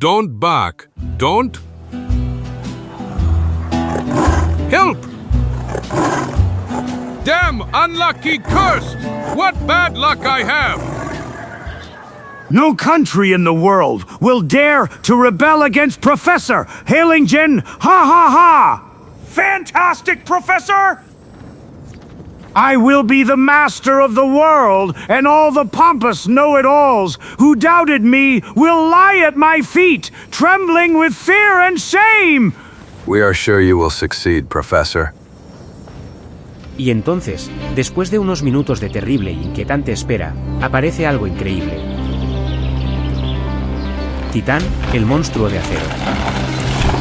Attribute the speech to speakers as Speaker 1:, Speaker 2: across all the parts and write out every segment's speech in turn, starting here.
Speaker 1: don't bark. Don't. Help! Damn unlucky cursed! What bad luck I have!
Speaker 2: No country in the world will dare to rebel against Professor Hailingen. Ha ha ha! Fantastic, Professor! I will be the master of the world, and all the pompous know-it-alls who doubted me will lie at my feet, trembling with fear and shame.
Speaker 3: We are sure you will succeed, Professor.
Speaker 4: Y entonces, después de unos minutos de terrible e inquietante espera, aparece algo increíble. Titán, el monstruo de acero.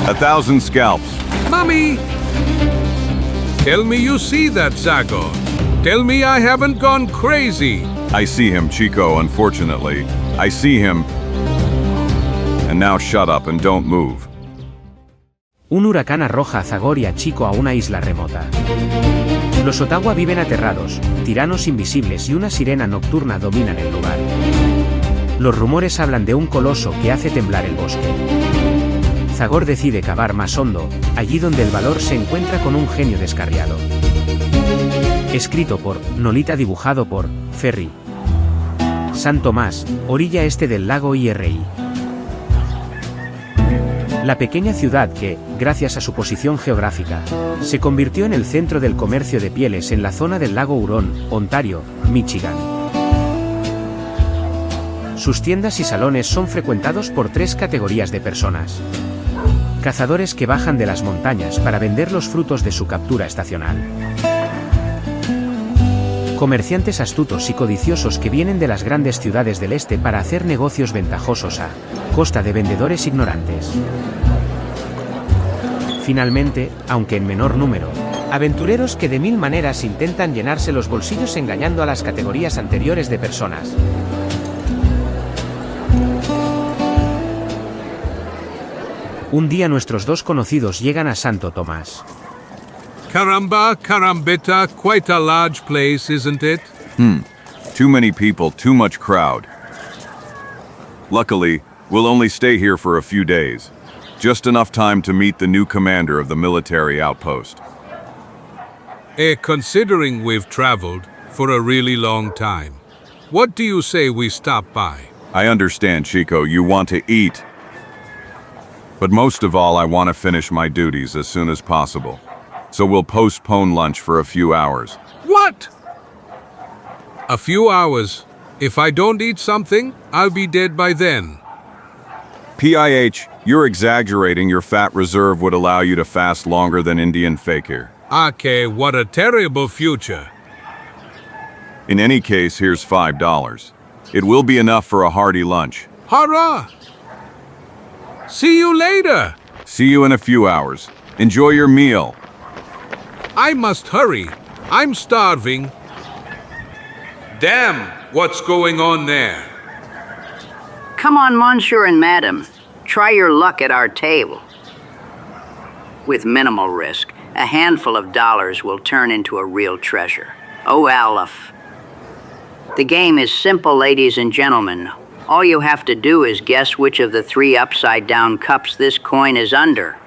Speaker 5: 1,000 scalps.
Speaker 1: Mummy! Tell me you see that, Zagor. Tell me I haven't gone crazy.
Speaker 5: I see him, Chico, unfortunately. I see him. And now shut up and don't move.
Speaker 4: Un huracán arroja a Zagor y a Chico a una isla remota. Los Ottawa viven aterrados, tiranos invisibles y una sirena nocturna dominan el lugar. Los rumores hablan de un coloso que hace temblar el bosque. Zagor decide cavar más hondo, allí donde el valor se encuentra con un genio descarriado. Escrito por Nolita, dibujado por Ferry. San Tomás, orilla este del lago IRI. La pequeña ciudad que, gracias a su posición geográfica, se convirtió en el centro del comercio de pieles en la zona del lago Huron, Ontario, Michigan. Sus tiendas y salones son frecuentados por 3 categorías de personas. Cazadores que bajan de las montañas para vender los frutos de su captura estacional. Comerciantes astutos y codiciosos que vienen de las grandes ciudades del este para hacer negocios ventajosos a costa de vendedores ignorantes. Finalmente, aunque en menor número, aventureros que de 1000 maneras intentan llenarse los bolsillos engañando a las categorías anteriores de personas. Un día nuestros 2 conocidos llegan a Santo Tomás.
Speaker 1: Caramba, carambita, quite a large place, isn't it?
Speaker 5: Too many people, too much crowd. Luckily, we'll only stay here for a few days. Just enough time to meet the new commander of the military outpost.
Speaker 1: Considering we've traveled for a really long time, what do you say we stop by?
Speaker 5: I understand, Chico, you want to eat. But most of all, I want to finish my duties as soon as possible. So we'll postpone lunch for a few hours.
Speaker 1: What? A few hours? If I don't eat something, I'll be dead by then.
Speaker 5: PIH, you're exaggerating. Your fat reserve would allow you to fast longer than Indian fakir.
Speaker 1: Okay, what a terrible future.
Speaker 5: In any case, here's $5. It will be enough for a hearty lunch.
Speaker 1: Hurrah! See you later!
Speaker 5: See you in a few hours. Enjoy your meal.
Speaker 1: I must hurry. I'm starving. Damn, what's going on there?
Speaker 6: Come on, monsieur and madam. Try your luck at our table. With minimal risk, a handful of dollars will turn into a real treasure. Oh, Aleph. The game is simple, ladies and gentlemen. All you have to do is guess which of the 3 upside-down cups this coin is under.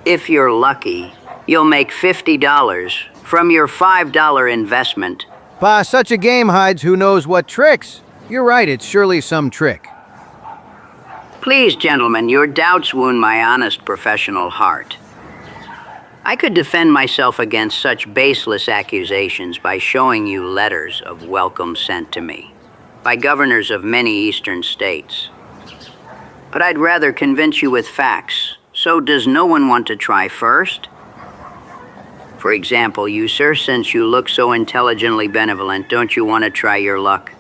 Speaker 6: If you're lucky, you'll make $50 from your $5 investment.
Speaker 7: By such a game hides who knows what tricks. You're right, it's surely some trick.
Speaker 6: Please, gentlemen, your doubts wound my honest professional heart. I could defend myself against such baseless accusations by showing you letters of welcome sent to me by governors of many eastern states. But I'd rather convince you with facts. So does no one want to try first? For example, you, sir, since you look so intelligently benevolent, don't you want to try your luck?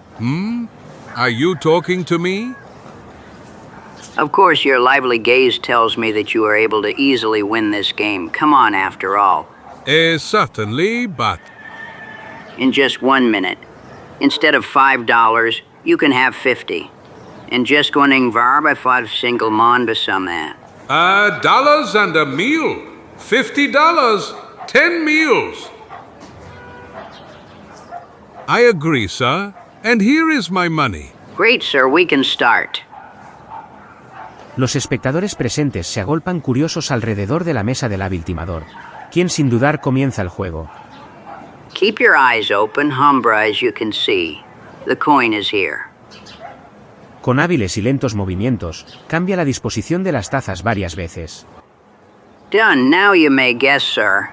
Speaker 1: Are you talking to me?
Speaker 6: Of course, your lively gaze tells me that you are able to easily win this game. Come on, after all.
Speaker 1: Certainly, but...
Speaker 6: In just 1 minute. Instead of $5, you can have 50. En just koning varbe for single man besamme.
Speaker 1: Dollars and a meal. $50, 10 meals. I agree, sir. And here is my money.
Speaker 6: Great, sir. We can start.
Speaker 4: Los espectadores presentes se agolpan curiosos alrededor de la mesa del hábil timador, quien sin dudar comienza el juego.
Speaker 6: Keep your eyes open, Humbra, as you can see. The coin is here.
Speaker 4: Con hábiles y lentos movimientos, cambia la disposición de las tazas varias veces.
Speaker 6: Done. Now you may guess, sir.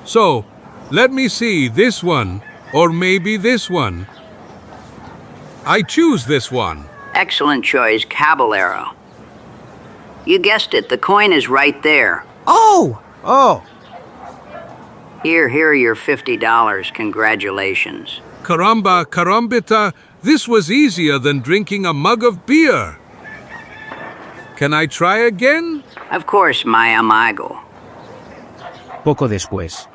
Speaker 1: So, let me see this one, or maybe this one. I choose this one.
Speaker 6: Excellent choice, Caballero. You guessed it. The coin is right there.
Speaker 7: Oh! Oh!
Speaker 6: Here are your $50. Congratulations.
Speaker 1: Caramba, carambita, this was easier than drinking a mug of beer. Can I try again?
Speaker 6: Of course, my amigo.
Speaker 4: Poco después.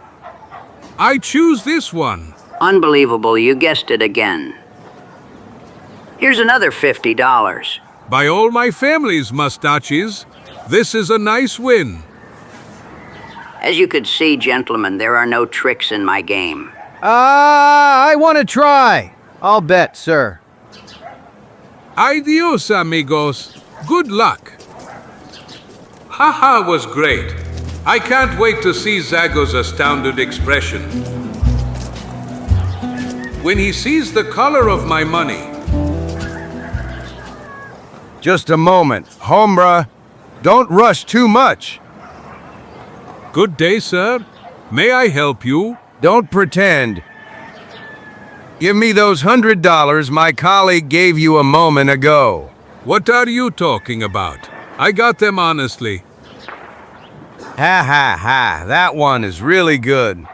Speaker 1: I choose this one.
Speaker 6: Unbelievable, you guessed it again. Here's another $50.
Speaker 1: By all my family's mustaches, this is a nice win.
Speaker 6: As you could see, gentlemen, there are no tricks in my game.
Speaker 7: I want to try. I'll bet, sir.
Speaker 1: Adios, amigos. Good luck. Haha was great. I can't wait to see Zagor's astounded expression when he sees the color of my money.
Speaker 3: Just a moment. Hombre, don't rush too much.
Speaker 1: Good day, sir. May I help you?
Speaker 3: Don't pretend. Give me those $100 my colleague gave you a moment ago.
Speaker 1: What are you talking about? I got them honestly.
Speaker 3: Ha ha ha, that one is really good.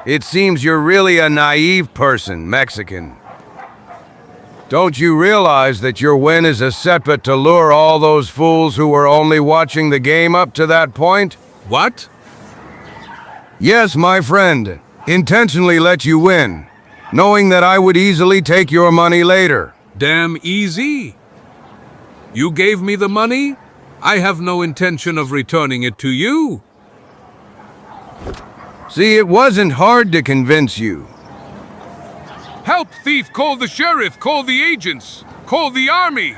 Speaker 3: It seems you're really a naive person, Mexican. Don't you realize that your win is a setback to lure all those fools who were only watching the game up to that point?
Speaker 1: What?
Speaker 3: Yes, my friend. Intentionally let you win, knowing that I would easily take your money later.
Speaker 1: Damn easy. You gave me the money? I have no intention of returning it to you.
Speaker 3: See, it wasn't hard to convince you.
Speaker 1: Help, thief! Call the sheriff! Call the agents! Call the army!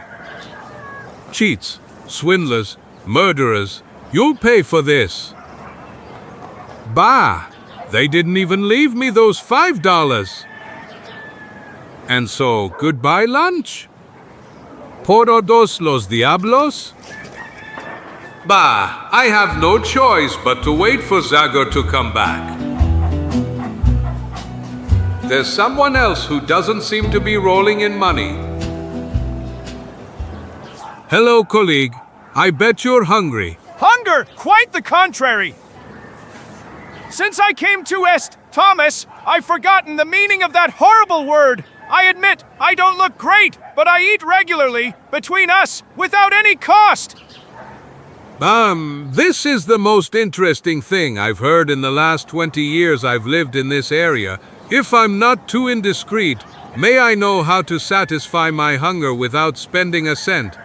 Speaker 1: Cheats, swindlers, murderers, you'll pay for this. Bah! They didn't even leave me those $5. And so, goodbye lunch? Por todos los diablos? Bah, I have no choice but to wait for Zagor to come back. There's someone else who doesn't seem to be rolling in money. Hello, colleague. I bet you're hungry.
Speaker 2: Hunger! Quite the contrary! Since I came to Thomas, I've forgotten the meaning of that horrible word. I admit, I don't look great, but I eat regularly, between us, without any cost.
Speaker 1: This is the most interesting thing I've heard in the last 20 years I've lived in this area. If I'm not too indiscreet, may I know how to satisfy my hunger without spending a cent?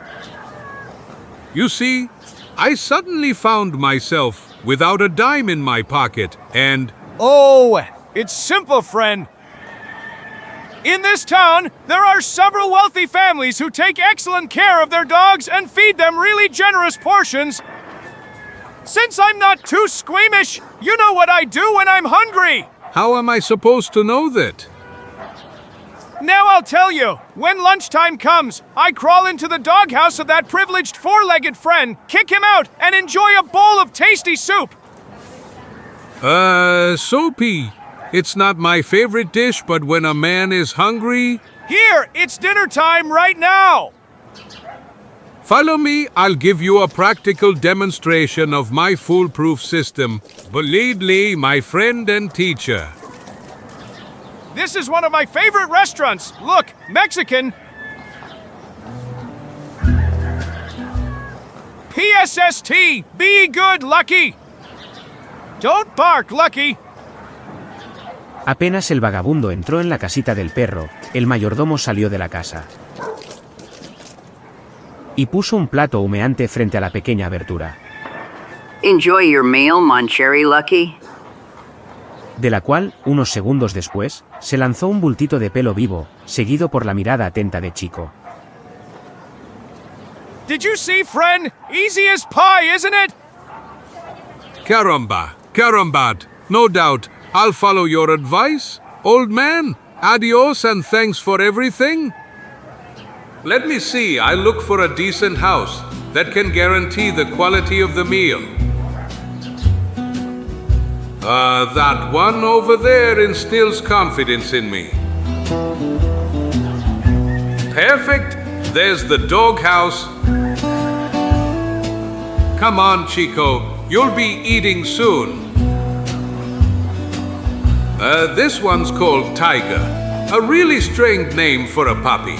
Speaker 1: You see, I suddenly found myself without a dime in my pocket, and...
Speaker 2: Oh, it's simple, friend. In this town, there are several wealthy families who take excellent care of their dogs and feed them really generous portions. Since I'm not too squeamish, you know what I do when I'm hungry.
Speaker 1: How am I supposed to know that?
Speaker 2: Now I'll tell you. When lunchtime comes, I crawl into the doghouse of that privileged four-legged friend, kick him out, and enjoy a bowl of tasty soup.
Speaker 1: Soapy. It's not my favorite dish, but when a man is hungry...
Speaker 2: Here, it's dinner time right now.
Speaker 1: Follow me, I'll give you a practical demonstration of my foolproof system. Believe me, my friend and teacher.
Speaker 2: This is one of my favorite restaurants. Look, Mexican. PSST, be good, Lucky. Don't bark, Lucky.
Speaker 4: Apenas el vagabundo entró en la casita del perro, el mayordomo salió de la casa y puso un plato humeante frente a la pequeña abertura,
Speaker 6: Enjoy your meal, Moncherry Lucky.
Speaker 4: de la cual, unos segundos después, se lanzó un bultito de pelo vivo, seguido por la mirada atenta de Chico.
Speaker 2: Did you see, friend? Easy as pie, isn't it?
Speaker 1: Caramba, carambat. No doubt. I'll follow your advice. Old man, adios and thanks for everything. Let me see. I look for a decent house that can guarantee the quality of the meal. That one over there instills confidence in me. Perfect. There's the doghouse. Come on, Chico. You'll be eating soon. This one's called Tiger. A really strange name for a puppy.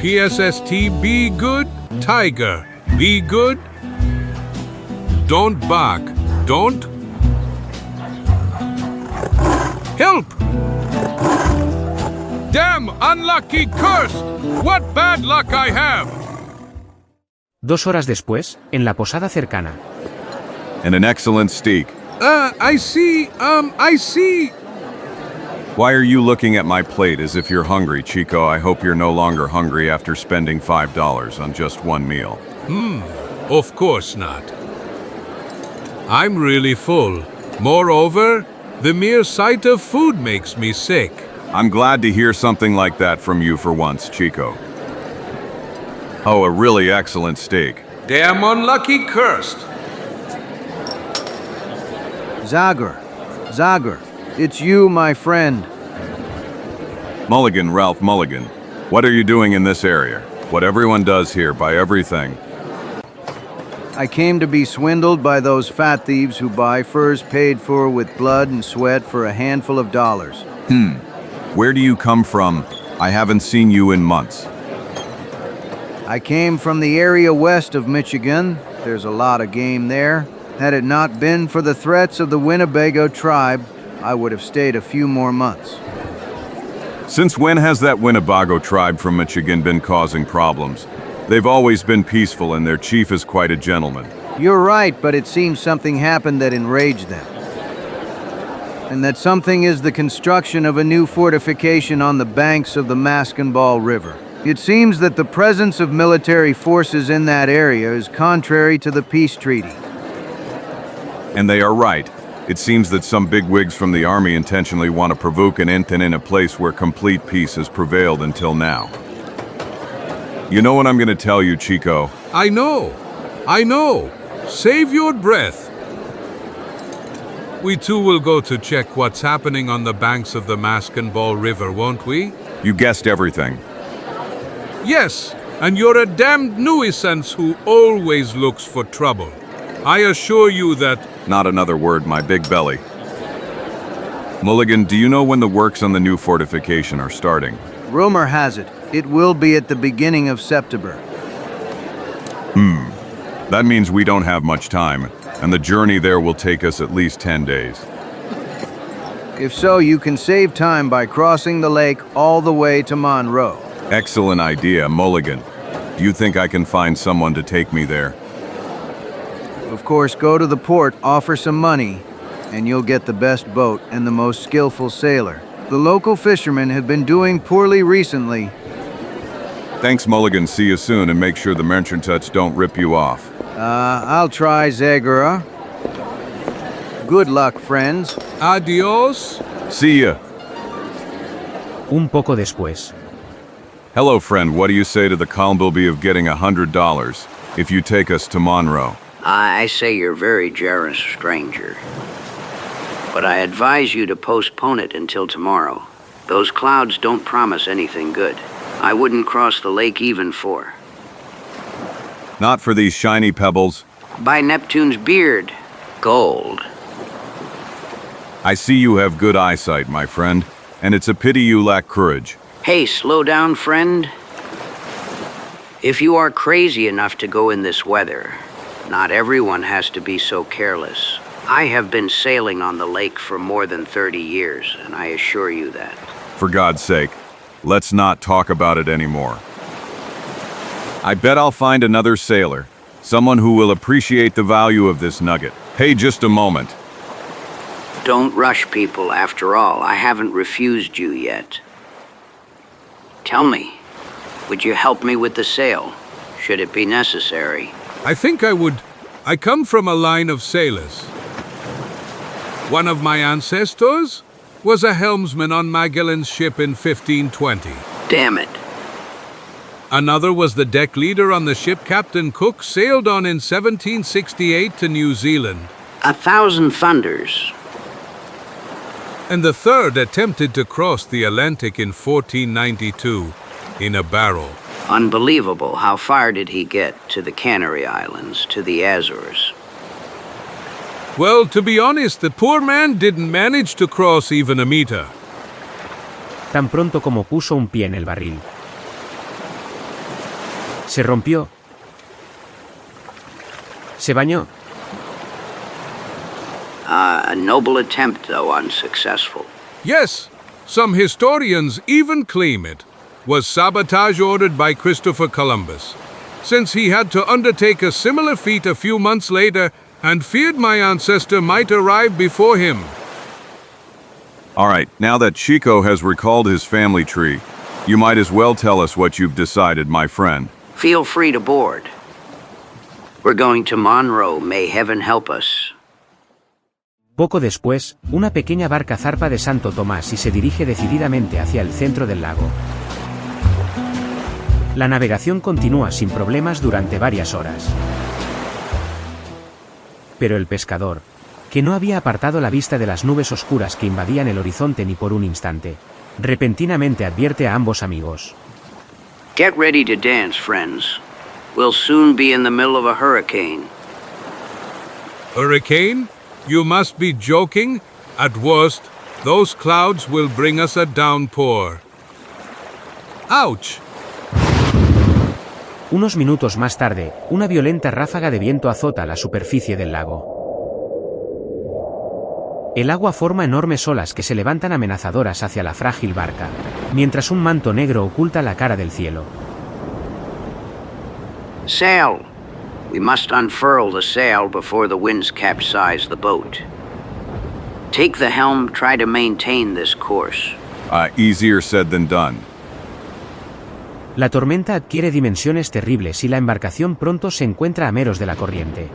Speaker 1: PSST, be good. Tiger, be good. Don't bark. Don't. Help! Damn, unlucky, cursed! What bad luck I have!
Speaker 4: 2 horas después, en la posada cercana.
Speaker 5: And an excellent steak.
Speaker 1: I see.
Speaker 5: Why are you looking at my plate as if you're hungry, Chico? I hope you're no longer hungry after spending $5 on just one meal.
Speaker 1: Of course not. I'm really full. Moreover, the mere sight of food makes me sick.
Speaker 5: I'm glad to hear something like that from you for once, Chico. Oh, a really excellent steak.
Speaker 1: Damn unlucky, cursed.
Speaker 7: Zagor, it's you, my friend.
Speaker 5: Mulligan, Ralph Mulligan. What are you doing in this area? What everyone does here, buy everything.
Speaker 7: I came to be swindled by those fat thieves who buy furs paid for with blood and sweat for a handful of dollars.
Speaker 5: Where do you come from? I haven't seen you in months.
Speaker 7: I came from the area west of Michigan. There's a lot of game there. Had it not been for the threats of the Winnebago tribe, I would have stayed a few more months.
Speaker 5: Since when has that Winnebago tribe from Michigan been causing problems? They've always been peaceful and their chief is quite a gentleman.
Speaker 7: You're right, but it seems something happened that enraged them. And that something is the construction of a new fortification on the banks of the Maskenball River. It seems that the presence of military forces in that area is contrary to the peace treaty.
Speaker 5: And they are right. It seems that some bigwigs from the army intentionally want to provoke an incident in a place where complete peace has prevailed until now. You know what I'm going to tell you, Chico?
Speaker 1: I know. Save your breath. We too will go to check what's happening on the banks of the Maskenball River, won't we?
Speaker 5: You guessed everything.
Speaker 1: Yes, and you're a damned nuisance who always looks for trouble. I assure you that...
Speaker 5: Not another word, my big belly. Mulligan, do you know when the works on the new fortification are starting?
Speaker 7: Rumor has it, it will be at the beginning of September.
Speaker 5: That means we don't have much time, and the journey there will take us at least 10 days.
Speaker 7: If so, you can save time by crossing the lake all the way to Monroe.
Speaker 5: Excellent idea, Mulligan. Do you think I can find someone to take me there?
Speaker 7: Of course, go to the port, offer some money, and you'll get the best boat and the most skillful sailor. The local fishermen have been doing poorly recently.
Speaker 5: Thanks, Mulligan. See you soon, and make sure the merchants don't rip you off.
Speaker 7: I'll try, Zagor. Good luck, friends.
Speaker 1: Adios.
Speaker 5: See ya.
Speaker 4: Un poco después.
Speaker 5: Hello, friend. What do you say to the Columbleby of getting $100 if you take us to Monroe?
Speaker 6: I say you're very generous, stranger. But I advise you to postpone it until tomorrow. Those clouds don't promise anything good. I wouldn't cross the lake even for...
Speaker 5: Not for these shiny pebbles.
Speaker 6: By Neptune's beard, gold.
Speaker 5: I see you have good eyesight, my friend, and it's a pity you lack courage.
Speaker 6: Hey, slow down, friend. If you are crazy enough to go in this weather, not everyone has to be so careless. I have been sailing on the lake for more than 30 years, and I assure you that.
Speaker 5: For God's sake, let's not talk about it anymore. I bet I'll find another sailor, someone who will appreciate the value of this nugget. Hey, just a moment.
Speaker 6: Don't rush people, after all. I haven't refused you yet. Tell me, Would you help me with the sail, should it be necessary?
Speaker 1: I think I would. I come from a line of sailors. One of my ancestors was a helmsman on Magellan's ship in 1520.
Speaker 6: Damn it.
Speaker 1: Another was the deck leader on the ship Captain Cook sailed on in 1768 to New Zealand.
Speaker 6: 1,000 thunders.
Speaker 1: And the third attempted to cross the Atlantic in 1492 in a barrel.
Speaker 6: Unbelievable. How far did he get? To the Canary Islands, to the Azores?
Speaker 1: Well, to be honest, the poor man didn't manage to cross even a meter.
Speaker 4: Tan pronto como puso un pie en el barril. Se rompió. Se bañó.
Speaker 6: A noble attempt, though unsuccessful.
Speaker 1: Yes, some historians even claim it was sabotage ordered by Christopher Columbus, since he had to undertake a similar feat a few months later and feared my ancestor might arrive before him.
Speaker 5: All right, now that Chico has recalled his family tree, you might as well tell us what you've decided, my friend.
Speaker 6: Feel free to board. We're going to Monroe, may heaven help us.
Speaker 4: Poco después, una pequeña barca zarpa de Santo Tomás y se dirige decididamente hacia el centro del lago. La navegación continúa sin problemas durante varias horas. Pero el pescador, que no había apartado la vista de las nubes oscuras que invadían el horizonte ni por un instante, repentinamente advierte a ambos amigos.
Speaker 6: Get ready to dance, friends. We'll soon be in the middle of a hurricane.
Speaker 1: Hurricane? You must be joking. At worst, those clouds will bring us a downpour. Ouch!
Speaker 4: Unos minutos más tarde, una violenta ráfaga de viento azota la superficie del lago. El agua forma enormes olas que se levantan amenazadoras hacia la frágil barca, mientras un manto negro oculta la cara del cielo.
Speaker 6: Sail. We must unfurl the sail before the winds capsize the boat. Take the helm, try to maintain this course.
Speaker 5: Easier said than done.
Speaker 4: La tormenta adquiere dimensiones terribles y la embarcación pronto se encuentra a meros de la corriente.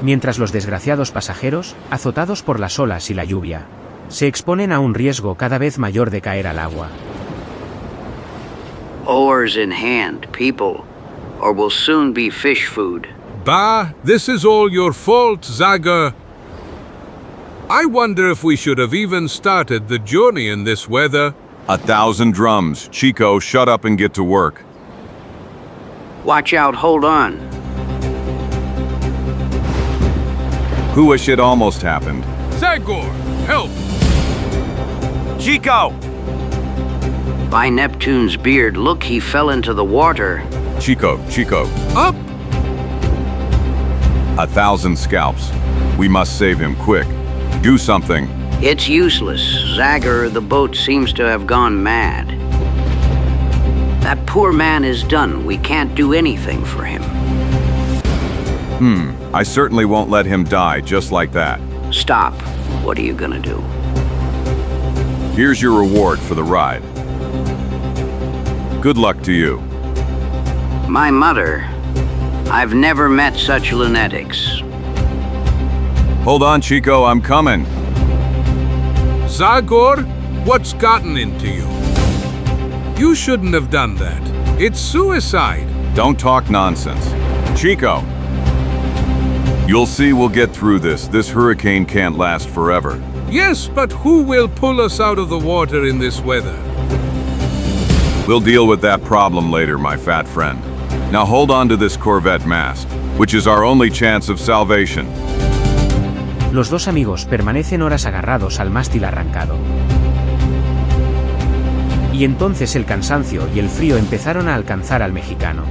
Speaker 4: Mientras los desgraciados pasajeros, azotados por las olas y la lluvia, se exponen a un riesgo cada vez mayor de caer al agua.
Speaker 6: Oars in hand, people, or we'll soon be fish food.
Speaker 1: Bah, this is all your fault, Zagor. I wonder if we should have even started the journey in this weather.
Speaker 5: 1,000 drums. Chico, shut up and get to work.
Speaker 6: Watch out, hold on.
Speaker 5: Wish it almost happened.
Speaker 1: Zagor, help!
Speaker 2: Chico!
Speaker 6: By Neptune's beard, look, he fell into the water.
Speaker 5: Chico,
Speaker 1: Up!
Speaker 5: 1,000 scalps. We must save him quick. Do something.
Speaker 6: It's useless. Zagor, the boat seems to have gone mad. That poor man is done. We can't do anything for him.
Speaker 5: I certainly won't let him die just like that.
Speaker 6: Stop. What are you gonna do?
Speaker 5: Here's your reward for the ride. Good luck to you.
Speaker 6: My mother. I've never met such lunatics.
Speaker 5: Hold on, Chico, I'm coming.
Speaker 1: Zagor, what's gotten into you? You shouldn't have done that. It's suicide.
Speaker 5: Don't talk nonsense. Chico! You'll see we'll get through this. This hurricane can't last forever.
Speaker 1: Yes, but who will pull us out of the water in this weather?
Speaker 5: We'll deal with that problem later, my fat friend. Now hold on to this Corvette mast, which is our only chance of salvation.
Speaker 4: Los dos amigos permanecen horas agarrados al mástil arrancado. Y entonces el cansancio y el frío empezaron a alcanzar al mexicano.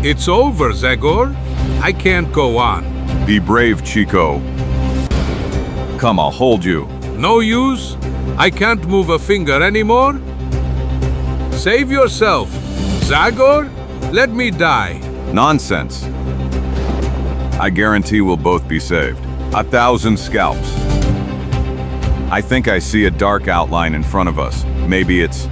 Speaker 1: It's over, Zagor. I can't go on.
Speaker 5: Be brave, Chico. Come, I'll hold you.
Speaker 1: No use? I can't move a finger anymore? Save yourself. Zagor, let me die.
Speaker 5: Nonsense. I guarantee we'll both be saved. 1,000 scalps. I think I see a dark outline in front of us. Maybe it's...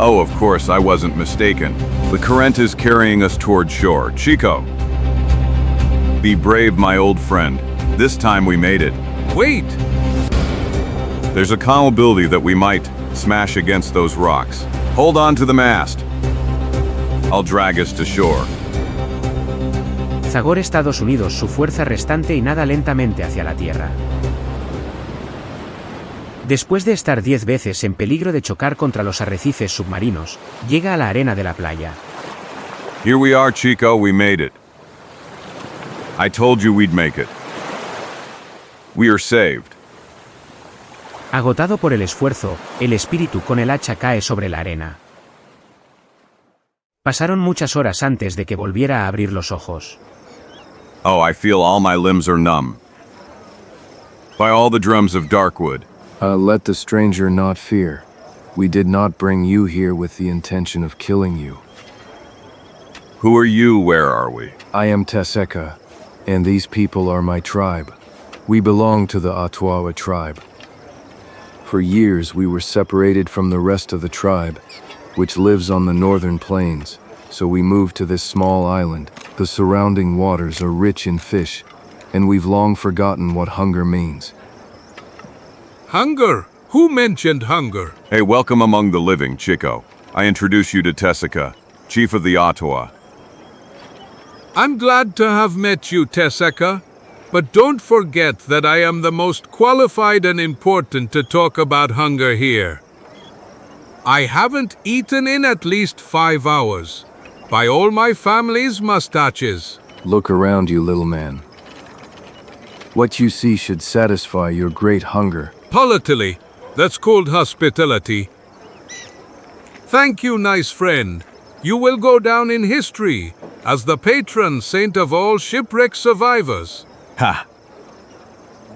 Speaker 5: Oh, of course, I wasn't mistaken. The current is carrying us toward shore. Chico. Be brave, my old friend. This time we made it.
Speaker 1: Wait!
Speaker 5: There's a probability that we might smash against those rocks. Hold on to the mast. I'll drag us to shore.
Speaker 4: Zagor Estados Unidos su fuerza restante y nada lentamente hacia la tierra. Después de estar 10 veces en peligro de chocar contra los arrecifes submarinos, llega a la arena de la playa.
Speaker 5: Here we are, Chico, we made it. I told you we'd make it. We are saved.
Speaker 4: Agotado por el esfuerzo, el espíritu con el hacha cae sobre la arena. Pasaron muchas horas antes de que volviera a abrir los ojos.
Speaker 5: Oh, I feel all my limbs are numb. By all the drums of Darkwood.
Speaker 8: Let the stranger not fear. We did not bring you here with the intention of killing you.
Speaker 5: Who are you? Where are we?
Speaker 8: I am Teseka, and these people are my tribe. We belong to the Ottawa tribe. For years we were separated from the rest of the tribe, which lives on the northern plains, so we moved to this small island. The surrounding waters are rich in fish, and we've long forgotten what hunger means.
Speaker 1: Hunger? Who mentioned hunger?
Speaker 5: Hey, welcome among the living, Chico. I introduce you to Teseka, chief of the Ottawa.
Speaker 1: I'm glad to have met you, Teseka. But don't forget that I am the most qualified and important to talk about hunger here. I haven't eaten in at least 5 hours. By all my family's mustaches.
Speaker 8: Look around you, little man. What you see should satisfy your great hunger.
Speaker 1: Politely, that's called hospitality. Thank you, nice friend. You will go down in history as the patron saint of all shipwreck survivors.
Speaker 5: Ha!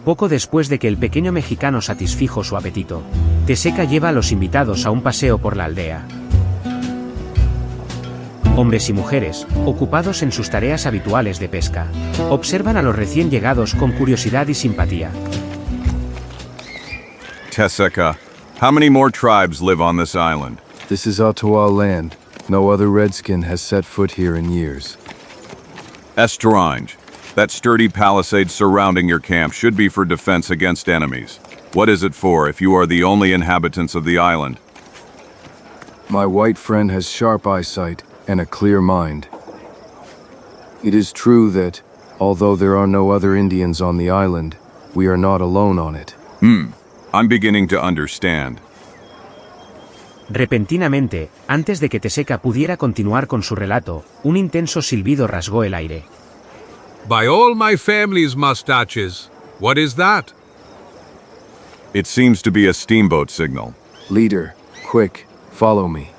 Speaker 4: Poco después de que el pequeño mexicano satisfijo su apetito, Teseka lleva a los invitados a un paseo por la aldea. Hombres y mujeres, ocupados en sus tareas habituales de pesca, observan a los recién llegados con curiosidad y simpatía.
Speaker 5: Teseka, how many more tribes live on this island?
Speaker 8: This is Ottawa land. No other redskin has set foot here in years.
Speaker 5: Estrange. That sturdy palisade surrounding your camp should be for defense against enemies. What is it for if you are the only inhabitants of the island?
Speaker 8: My white friend has sharp eyesight and a clear mind. It is true that, although there are no other Indians on the island, we are not alone on it.
Speaker 5: I'm beginning to understand.
Speaker 4: Repentinamente, antes de que Teseka pudiera continuar con su relato, un intenso silbido rasgó el aire.
Speaker 1: By all my family's mustaches. What is that?
Speaker 5: It seems to be a steamboat signal.
Speaker 8: Leader, quick, follow me.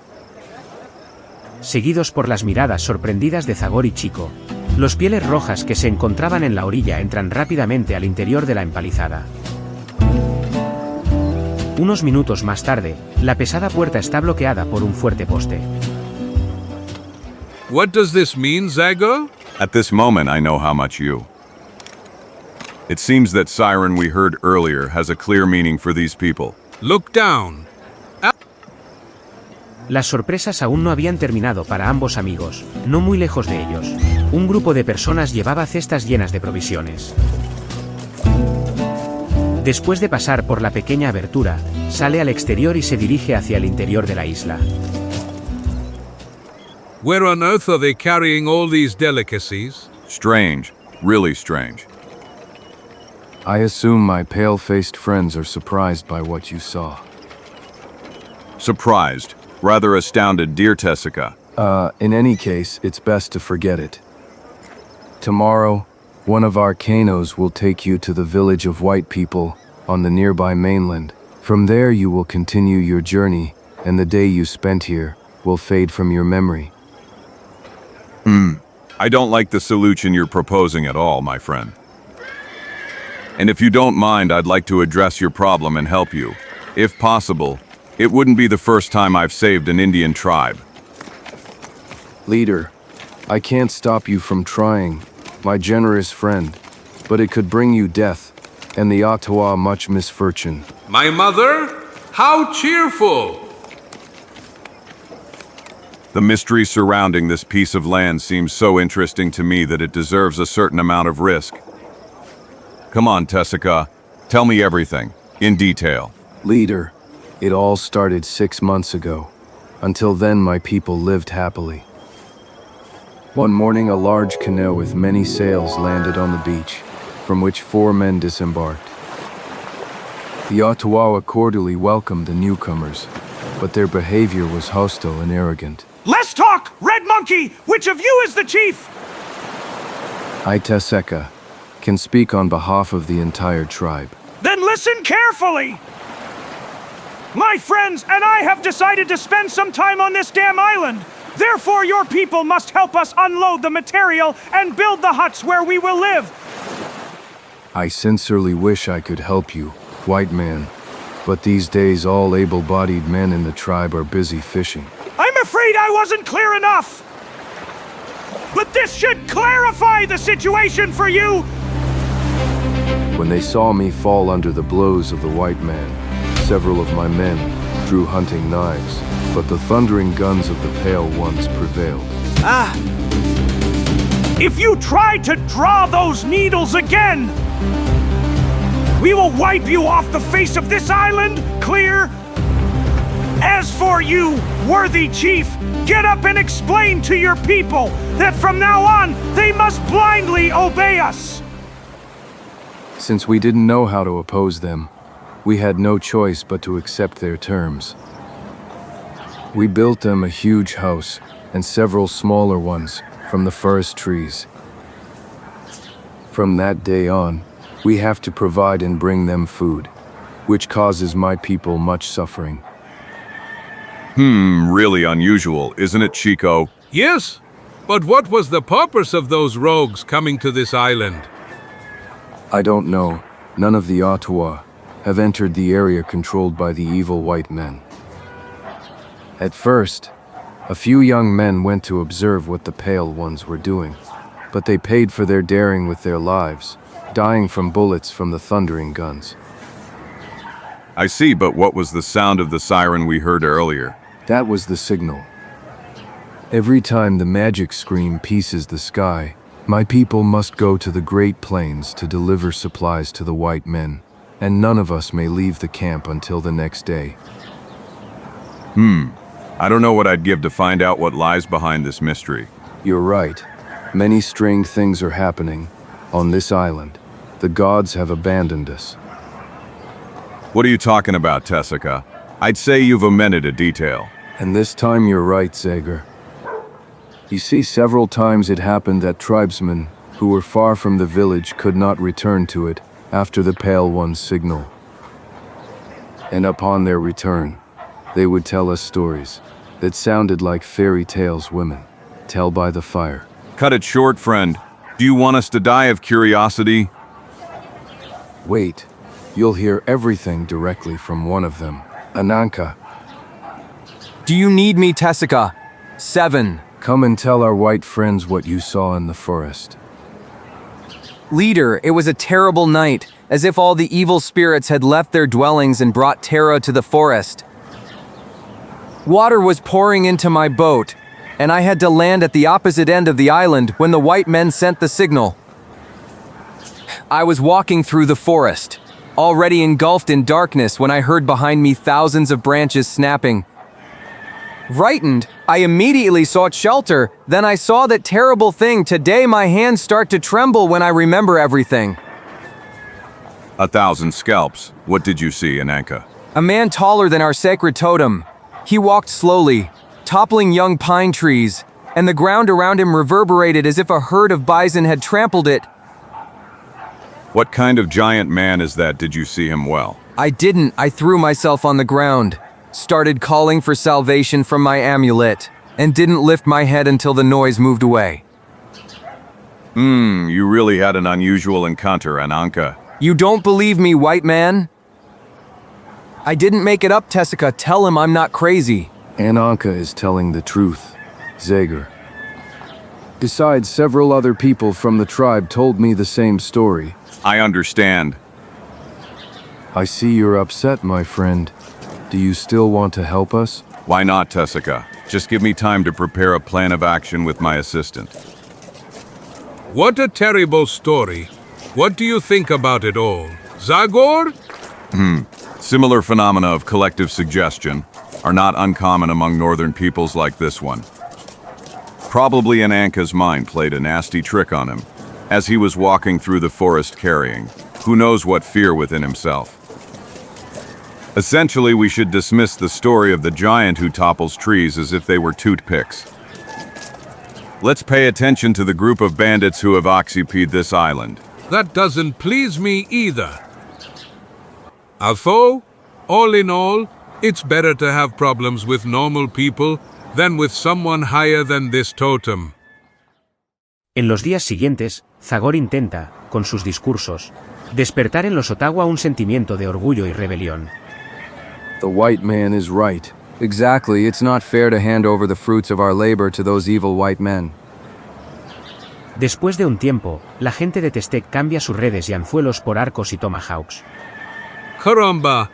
Speaker 4: Seguidos por las miradas sorprendidas de Zagor y Chico, los pieles rojas que se encontraban en la orilla entran rápidamente al interior de la empalizada. Unos minutos más tarde, la pesada puerta está bloqueada por un fuerte poste.
Speaker 1: What does this mean, Zagor?
Speaker 5: At this moment, I know how much you. It seems that siren we heard earlier has a clear meaning for these people.
Speaker 1: Look down.
Speaker 4: Las sorpresas aún no habían terminado para ambos amigos, no muy lejos de ellos. Un grupo de personas llevaba cestas llenas de provisiones. Después de pasar por la pequeña abertura, sale al exterior y se dirige hacia el interior de la isla.
Speaker 1: Where on earth are they carrying all these delicacies?
Speaker 5: Strange, really strange.
Speaker 8: I assume my pale-faced friends are surprised by what you saw.
Speaker 5: Surprised, rather astounded, dear Teseka.
Speaker 8: In any case, it's best to forget it. Tomorrow, one of our canoes will take you to the village of white people on the nearby mainland. From there you will continue your journey, and the day you spent here will fade from your memory.
Speaker 5: I don't like the solution you're proposing at all, my friend. And if you don't mind, I'd like to address your problem and help you. If possible, it wouldn't be the first time I've saved an Indian tribe.
Speaker 8: Leader, I can't stop you from trying, my generous friend, but it could bring you death, and the Ottawa much misfortune.
Speaker 1: My mother? How cheerful!
Speaker 5: The mystery surrounding this piece of land seems so interesting to me that it deserves a certain amount of risk. Come on, Tessica. Tell me everything, in detail.
Speaker 8: Leader, it all started 6 months ago. Until then, my people lived happily. One morning, a large canoe with many sails landed on the beach, from which 4 men disembarked. The Ottawa cordially welcomed the newcomers, but their behavior was hostile and arrogant.
Speaker 2: Let's talk! Red Monkey, which of you is the chief?
Speaker 8: I, Tessica, can speak on behalf of the entire tribe.
Speaker 2: Then listen carefully! My friends and I have decided to spend some time on this damn island. Therefore, your people must help us unload the material and build the huts where we will live.
Speaker 8: I sincerely wish I could help you, white man, but these days all able-bodied men in the tribe are busy fishing.
Speaker 2: I'm afraid I wasn't clear enough. But this should clarify the situation for you.
Speaker 8: When they saw me fall under the blows of the white man, several of my men drew hunting knives, but the thundering guns of the Pale Ones prevailed.
Speaker 2: If you try to draw those needles again, we will wipe you off the face of this island, clear? As for you, worthy chief, get up and explain to your people that from now on, they must blindly obey us.
Speaker 8: Since we didn't know how to oppose them, we had no choice but to accept their terms. We built them a huge house and several smaller ones from the forest trees. From that day on, we have to provide and bring them food, which causes my people much suffering.
Speaker 5: Really unusual, isn't it, Chico?
Speaker 1: Yes, but what was the purpose of those rogues coming to this island?
Speaker 8: I don't know. None of the Ottawa have entered the area controlled by the evil white men. At first, a few young men went to observe what the Pale Ones were doing, but they paid for their daring with their lives, dying from bullets from the thundering guns.
Speaker 5: I see, but what was the sound of the siren we heard earlier?
Speaker 8: That was the signal. Every time the magic scream pieces the sky, my people must go to the Great Plains to deliver supplies to the white men, and none of us may leave the camp until the next day.
Speaker 5: I don't know what I'd give to find out what lies behind this mystery.
Speaker 8: You're right. Many strange things are happening on this island. The gods have abandoned us.
Speaker 5: What are you talking about, Tessica? I'd say you've omitted a detail.
Speaker 8: And this time you're right, Zagor. You see, several times it happened that tribesmen who were far from the village could not return to it after the Pale One's signal. And upon their return, they would tell us stories that sounded like fairy tales women tell by the fire.
Speaker 5: Cut it short, friend. Do you want us to die of curiosity?
Speaker 8: Wait, you'll hear everything directly from one of them. Ananka,
Speaker 9: Do you need me, Tessica? 7.
Speaker 8: come and tell our white friends what you saw in the forest.
Speaker 9: Leader, it was a terrible night, as if all the evil spirits had left their dwellings and brought terror to the forest. Water was pouring into my boat, and I had to land at the opposite end of the island when the white men sent the signal. I was walking through the forest, already engulfed in darkness when I heard behind me thousands of branches snapping. Frightened, I immediately sought shelter. Then I saw that terrible thing. Today my hands start to tremble when I remember everything.
Speaker 5: 1,000 scalps. What did you see, Ananka?
Speaker 9: A man taller than our sacred totem. He walked slowly, toppling young pine trees, and the ground around him reverberated as if a herd of bison had trampled it.
Speaker 5: What kind of giant man is that? Did you see him well?
Speaker 9: I didn't. I threw myself on the ground, started calling for salvation from my amulet, and didn't lift my head until the noise moved away.
Speaker 5: You really had an unusual encounter, Ananka.
Speaker 9: You don't believe me, white man? I didn't make it up, Tessica. Tell him I'm not crazy.
Speaker 8: Ananka is telling the truth, Zagor. Besides, several other people from the tribe told me the same story.
Speaker 5: I understand.
Speaker 8: I see you're upset, my friend. Do you still want to help us?
Speaker 5: Why not, Tessica? Just give me time to prepare a plan of action with my assistant.
Speaker 1: What a terrible story. What do you think about it all? Zagor?
Speaker 5: Similar phenomena of collective suggestion are not uncommon among northern peoples like this one. Probably an Anka's mind played a nasty trick on him, as he was walking through the forest carrying who knows what fear within himself. Essentially, we should dismiss the story of the giant who topples trees as if they were toothpicks. Let's pay attention to the group of bandits who have occupied this island.
Speaker 1: That doesn't please me either. Although, all in all, it's better to have problems with normal people than with someone higher than this totem.
Speaker 4: En los días siguientes, Zagor intenta, con sus discursos, despertar en los Ottawa un sentimiento de orgullo y rebelión.
Speaker 8: The white man is right.
Speaker 9: Exactly, it's not fair to hand over the fruits of our labor to those evil white men.
Speaker 4: Después de un tiempo, la gente de Testec cambia sus redes y anzuelos por arcos y tomahawks.
Speaker 1: Caramba,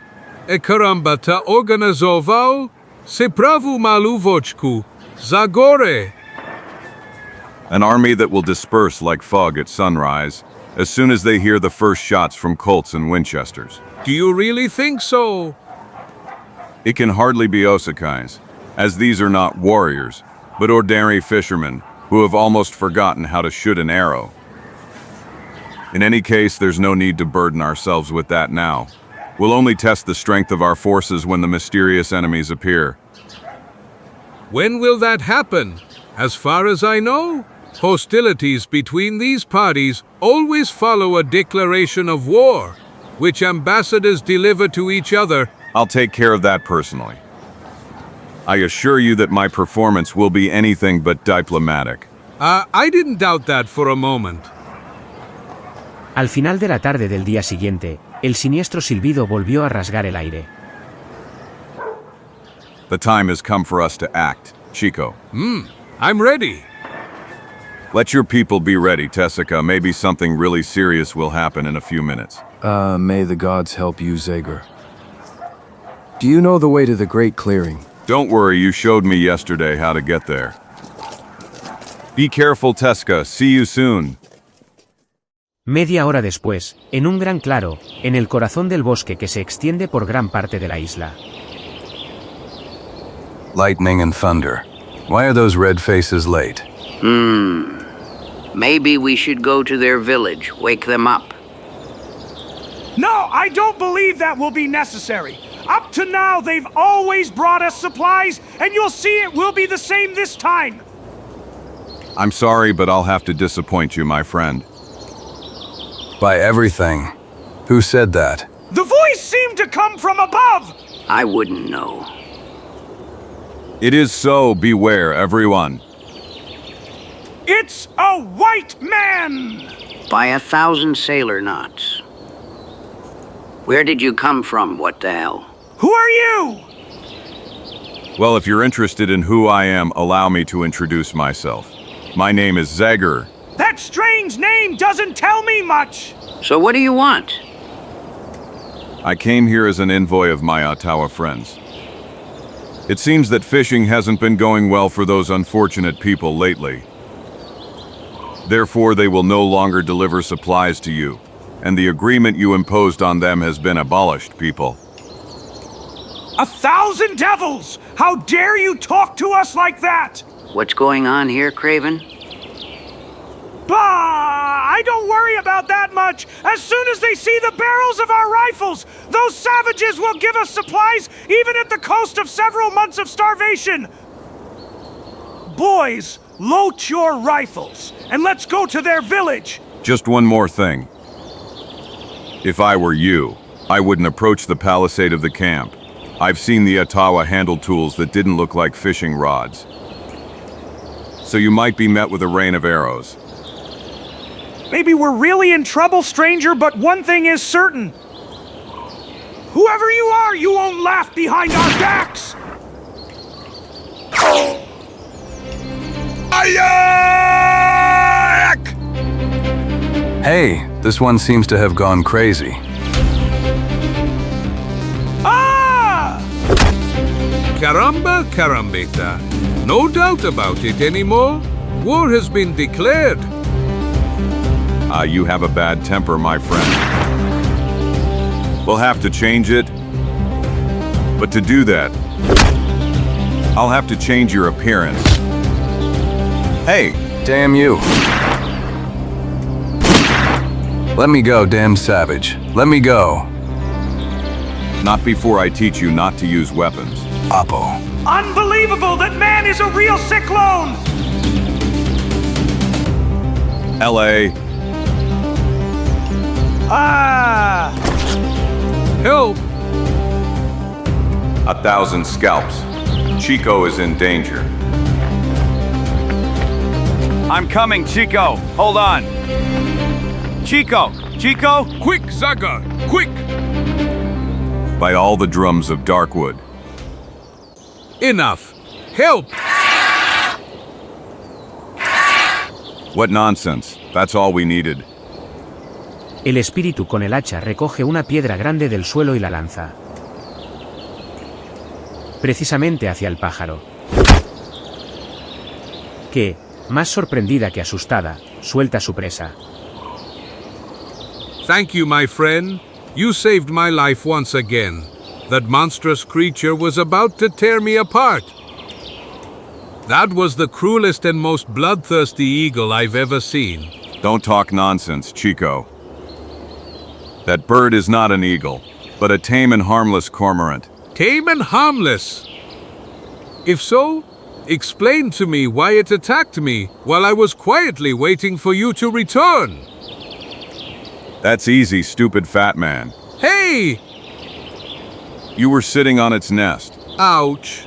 Speaker 1: caramba ta organizował? Sepravu maluvochku, Zagore.
Speaker 5: An army that will disperse like fog at sunrise as soon as they hear the first shots from Colts and Winchesters.
Speaker 1: Do you really think so?
Speaker 5: It can hardly be Osakais, as these are not warriors, but ordinary fishermen who have almost forgotten how to shoot an arrow. In any case, there's no need to burden ourselves with that now. We'll only test the strength of our forces when the mysterious enemies appear.
Speaker 1: When will that happen? As far as I know, hostilities between these parties always follow a declaration of war, which ambassadors deliver to each other.
Speaker 5: I'll take care of that personally. I assure you that my performance will be anything but diplomatic.
Speaker 1: I didn't doubt that for a moment.
Speaker 4: Al final de la tarde del día siguiente, el siniestro silbido volvió a rasgar el aire.
Speaker 5: The time has come for us to act, Chico.
Speaker 1: I'm ready.
Speaker 5: Let your people be ready, Tessica. Maybe something really serious will happen in a few minutes.
Speaker 8: May the gods help you, Zagor. Do you know the way to the Great Clearing?
Speaker 5: Don't worry, you showed me yesterday how to get there. Be careful, Tessica. See you soon.
Speaker 4: Media hora después, en un gran claro, en el corazón del bosque que se extiende por gran parte de la isla.
Speaker 8: Lightning and thunder. Why are those red faces late?
Speaker 6: Maybe we should go to their village, wake them up.
Speaker 2: No, I don't believe that will be necessary. Up to now, they've always brought us supplies, and you'll see it will be the same this time.
Speaker 5: I'm sorry, but I'll have to disappoint you, my friend.
Speaker 8: By everything. Who said that?
Speaker 2: The voice seemed to come from above.
Speaker 6: I wouldn't know.
Speaker 5: It is so. Beware, everyone.
Speaker 2: It's a white man!
Speaker 6: By 1,000 sailor knots. Where did you come from, what the hell?
Speaker 2: Who are you?
Speaker 5: Well, if you're interested in who I am, allow me to introduce myself. My name is Zagor.
Speaker 2: That strange name doesn't tell me much.
Speaker 6: So what do you want?
Speaker 5: I came here as an envoy of my Ottawa friends. It seems that fishing hasn't been going well for those unfortunate people lately. Therefore, they will no longer deliver supplies to you, and the agreement you imposed on them has been abolished, people.
Speaker 2: 1,000 devils! How dare you talk to us like that?
Speaker 6: What's going on here, Craven?
Speaker 2: Bah! I don't worry about that much. As soon as they see the barrels of our rifles, those savages will give us supplies even at the cost of several months of starvation. Boys, load your rifles, and let's go to their village.
Speaker 5: Just one more thing. If I were you, I wouldn't approach the palisade of the camp. I've seen the Ottawa handle tools that didn't look like fishing rods. So you might be met with a rain of arrows.
Speaker 2: Maybe we're really in trouble, stranger, but one thing is certain. Whoever you are, you won't laugh behind our backs!
Speaker 8: Hey, this one seems to have gone crazy.
Speaker 2: Ah!
Speaker 1: Caramba, carambita. No doubt about it anymore. War has been declared.
Speaker 5: You have a bad temper, my friend. We'll have to change it. But to do that, I'll have to change your appearance. Hey,
Speaker 8: Damn you. Let me go, damn savage. Let me go.
Speaker 5: not before I teach you not to use weapons.
Speaker 8: Apo.
Speaker 2: Unbelievable that man is a real cyclone!
Speaker 5: LA,
Speaker 2: Ah!
Speaker 1: Help!
Speaker 5: 1,000 scalps. Chico is in danger.
Speaker 10: I'm coming, Chico. Hold on. Chico! Chico!
Speaker 1: Quick, Zagor! Quick!
Speaker 5: By all the drums of Darkwood.
Speaker 1: Enough! Help!
Speaker 5: What nonsense. That's all we needed.
Speaker 4: El espíritu con el hacha recoge una piedra grande del suelo y la lanza. Precisamente hacia el pájaro. Que, más sorprendida que asustada, suelta su presa.
Speaker 1: Thank you, my friend. You saved my life once again. That monstrous creature was about to tear me apart. That was the cruelest and most bloodthirsty eagle I've ever seen.
Speaker 5: Don't talk nonsense, Chico. That bird is not an eagle, but a tame and harmless cormorant.
Speaker 1: Tame and harmless. If so, explain to me why it attacked me while I was quietly waiting for you to return.
Speaker 5: That's easy, stupid fat man.
Speaker 1: Hey!
Speaker 5: You were sitting on its nest.
Speaker 1: Ouch.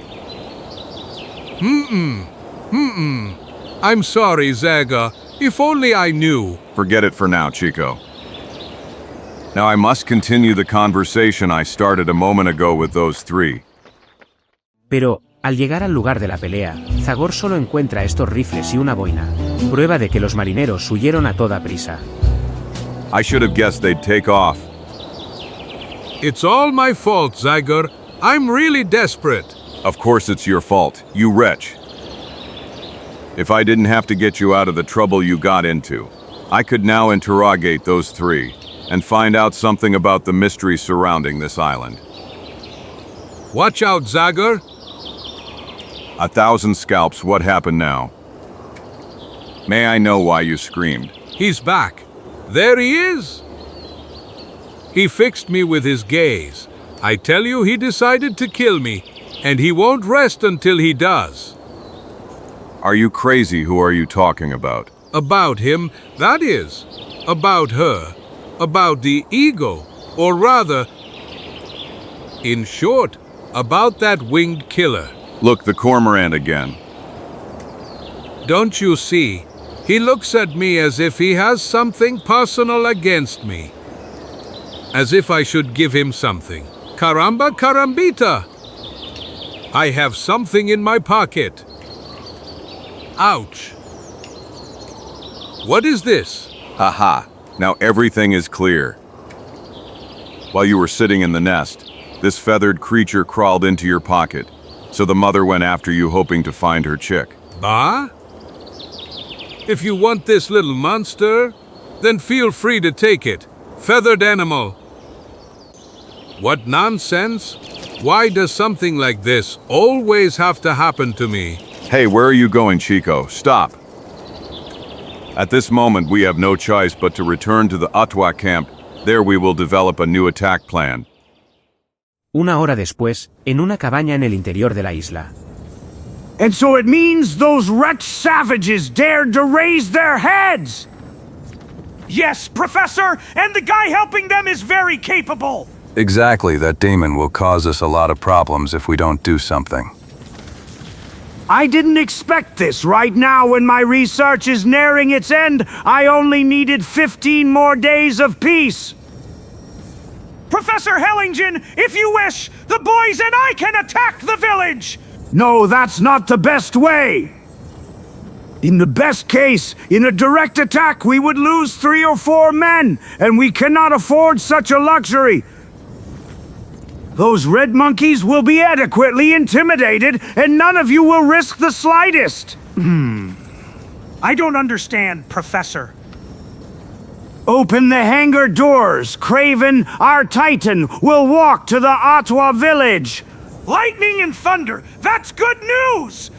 Speaker 1: I'm sorry, Zagor. If only I knew.
Speaker 5: Forget it for now, Chico. Now I must continue the conversation I started a moment ago with those three.
Speaker 4: Pero, al llegar al lugar de la pelea, Zagor solo encuentra estos rifles y una boina. Prueba de que los marineros huyeron a toda prisa.
Speaker 5: I should have guessed they'd take off.
Speaker 1: It's all my fault, Zagor. I'm really desperate.
Speaker 5: Of course it's your fault, you wretch. If I didn't have to get you out of the trouble you got into, I could now interrogate those three and find out something about the mystery surrounding this island.
Speaker 1: Watch out, Zagor.
Speaker 5: 1,000 scalps, what happened now? May I know why you screamed?
Speaker 1: He's back. There he is. He fixed me with his gaze. I tell you, he decided to kill me, and he won't rest until he does.
Speaker 5: Are you crazy? Who are you talking about?
Speaker 1: About him, that is. About her. About the ego. Or rather, in short, about that winged killer.
Speaker 5: Look, the cormorant again.
Speaker 1: Don't you see? He looks at me as if he has something personal against me. As if I should give him something. Caramba carambita! I have something in my pocket. Ouch. What is this?
Speaker 5: Haha, now everything is clear. While you were sitting in the nest, this feathered creature crawled into your pocket, so the mother went after you hoping to find her chick.
Speaker 1: Bah? If you want this little monster, then feel free to take it. Feathered animal. What nonsense? Why does something like this always have to happen to me?
Speaker 5: Hey, where are you going, Chico? Stop. At this moment, we have no choice but to return to the Ottawa camp. There we will develop a new attack plan.
Speaker 4: Una hora después, en una cabaña en el interior de la isla.
Speaker 2: And so it means those wretched savages dared to raise their heads! Yes, Professor, and the guy helping them is very capable!
Speaker 8: Exactly, that demon will cause us a lot of problems if we don't do something.
Speaker 2: I didn't expect this. Right now, when my research is nearing its end, I only needed 15 more days of peace. Professor Hellingen, if you wish, the boys and I can attack the village! No, that's not the best way. In the best case, in a direct attack, we would lose 3 or 4 men, and we cannot afford such a luxury. Those red monkeys will be adequately intimidated, and none of you will risk the slightest.
Speaker 11: I don't understand, Professor.
Speaker 2: Open the hangar doors. Craven, our Titan, will walk to the Ottawa village.
Speaker 11: Lightning and thunder! That's good news!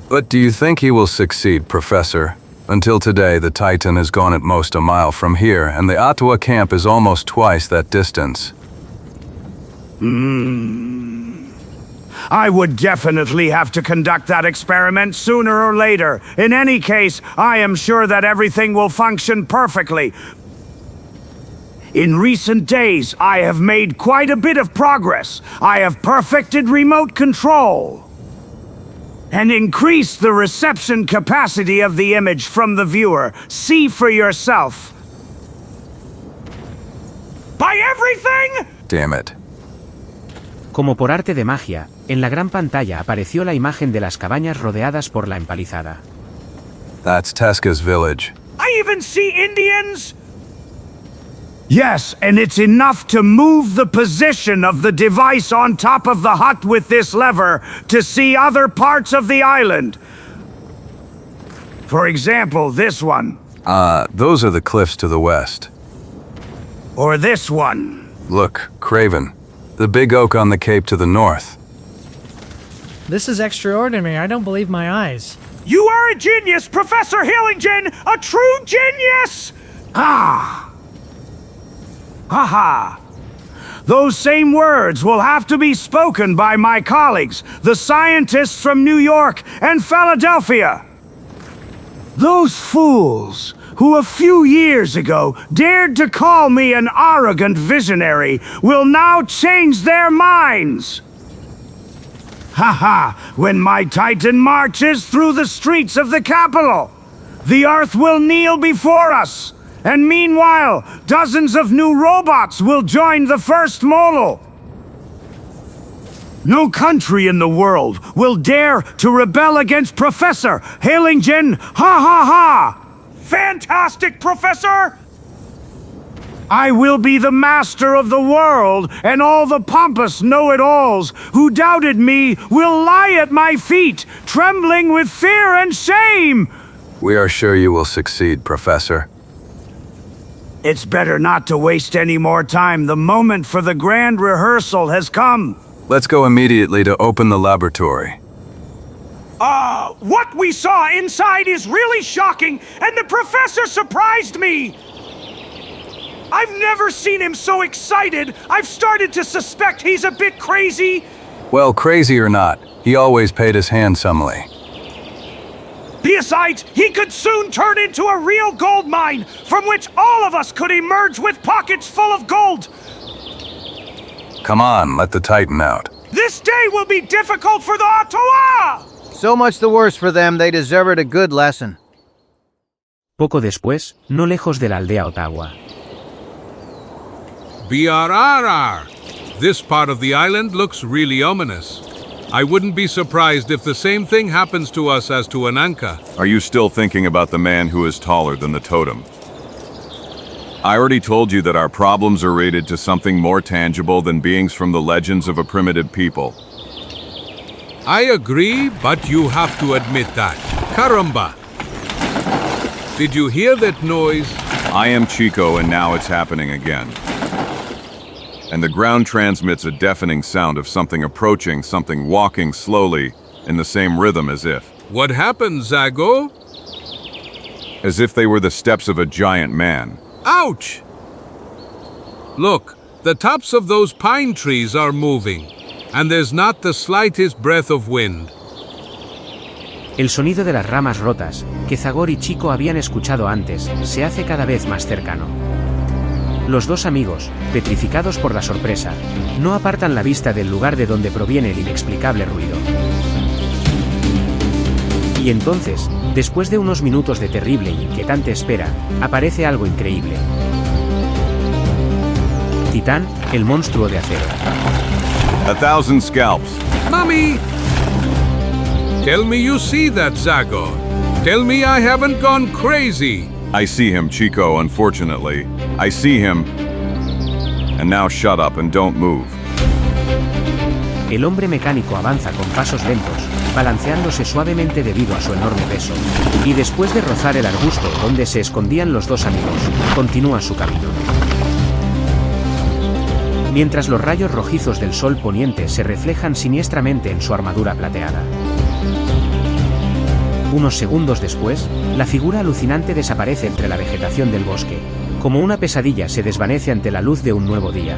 Speaker 8: But do you think he will succeed, Professor? Until today, the Titan has gone at most a mile from here, and the Ottawa camp is almost twice that distance.
Speaker 2: I would definitely have to conduct that experiment sooner or later. In any case, I am sure that everything will function perfectly. In recent days, I have made quite a bit of progress. I have perfected remote control and increased the reception capacity of the image from the viewer. See for yourself.
Speaker 11: By everything?
Speaker 8: Damn it.
Speaker 4: Como por arte de magia, en la gran pantalla apareció la imagen de las cabañas rodeadas por la empalizada.
Speaker 8: That's Teska's village.
Speaker 11: I even see Indians!
Speaker 2: Yes, and it's enough to move the position of the device on top of the hut with this lever to see other parts of the island. For example, this one.
Speaker 8: Those are the cliffs to the west.
Speaker 2: Or this one.
Speaker 8: Look, Craven. The big oak on the cape to the north.
Speaker 12: This is extraordinary. I don't believe my eyes.
Speaker 11: You are a genius, Professor Hillingen! A true genius!
Speaker 2: Ah! Haha! Those same words will have to be spoken by my colleagues, the scientists from New York and Philadelphia. Those fools who a few years ago dared to call me an arrogant visionary will now change their minds. Haha! When my Titan marches through the streets of the capital, the Earth will kneel before us. And meanwhile, dozens of new robots will join the first model. No country in the world will dare to rebel against Professor Hillingen. Ha ha ha!
Speaker 11: Fantastic, Professor!
Speaker 2: I will be the master of the world, and all the pompous know-it-alls who doubted me will lie at my feet, trembling with fear and shame.
Speaker 8: We are sure you will succeed, Professor.
Speaker 2: It's better not to waste any more time. The moment for the grand rehearsal has come.
Speaker 8: Let's go immediately to open the laboratory.
Speaker 11: What we saw inside is really shocking, and the professor surprised me! I've never seen him so excited. I've started to suspect he's a bit crazy.
Speaker 8: Well, crazy or not, he always paid his handsomely.
Speaker 11: Besides, he could soon turn into a real gold mine, from which all of us could emerge with pockets full of gold.
Speaker 8: Come on, let the Titan out.
Speaker 11: This day will be difficult for the Ottawa!
Speaker 7: So much the worse for them, they deserved a good lesson.
Speaker 4: Poco después, no lejos de la aldea Ottawa.
Speaker 1: BRRR! This part of the island looks really ominous. I wouldn't be surprised if the same thing happens to us as to Ananka.
Speaker 5: Are you still thinking about the man who is taller than the totem? I already told you that our problems are related to something more tangible than beings from the legends of a primitive people.
Speaker 1: I agree, but you have to admit that. Caramba! Did you hear that noise?
Speaker 5: I am Chico, and now it's happening again. And the ground transmits a deafening sound of something approaching, something walking slowly, in the same rhythm as if.
Speaker 1: What happened, Zagor?
Speaker 5: As if they were the steps of a giant man.
Speaker 1: Ouch! Look, the tops of those pine trees are moving, and there's not the slightest breath of wind.
Speaker 4: El sonido de las ramas rotas, que Zagor y Chico habían escuchado antes, se hace cada vez más cercano. Los dos amigos, petrificados por la sorpresa, no apartan la vista del lugar de donde proviene el inexplicable ruido. Y entonces, después de unos minutos de terrible e inquietante espera, aparece algo increíble. Titán, el monstruo de acero.
Speaker 5: 1,000 scalps.
Speaker 1: Mommy! Tell me you see that, Zagor. Tell me I haven't gone crazy.
Speaker 5: I see him, Chico, unfortunately. I see him. And now shut up and don't move.
Speaker 4: El hombre mecánico avanza con pasos lentos, balanceándose suavemente debido a su enorme peso. Y después de rozar el arbusto donde se escondían los dos amigos, continúa su camino. Mientras los rayos rojizos del sol poniente se reflejan siniestramente en su armadura plateada. Unos segundos después, la figura alucinante desaparece entre la vegetación del bosque, como una pesadilla se desvanece ante la luz de un nuevo día.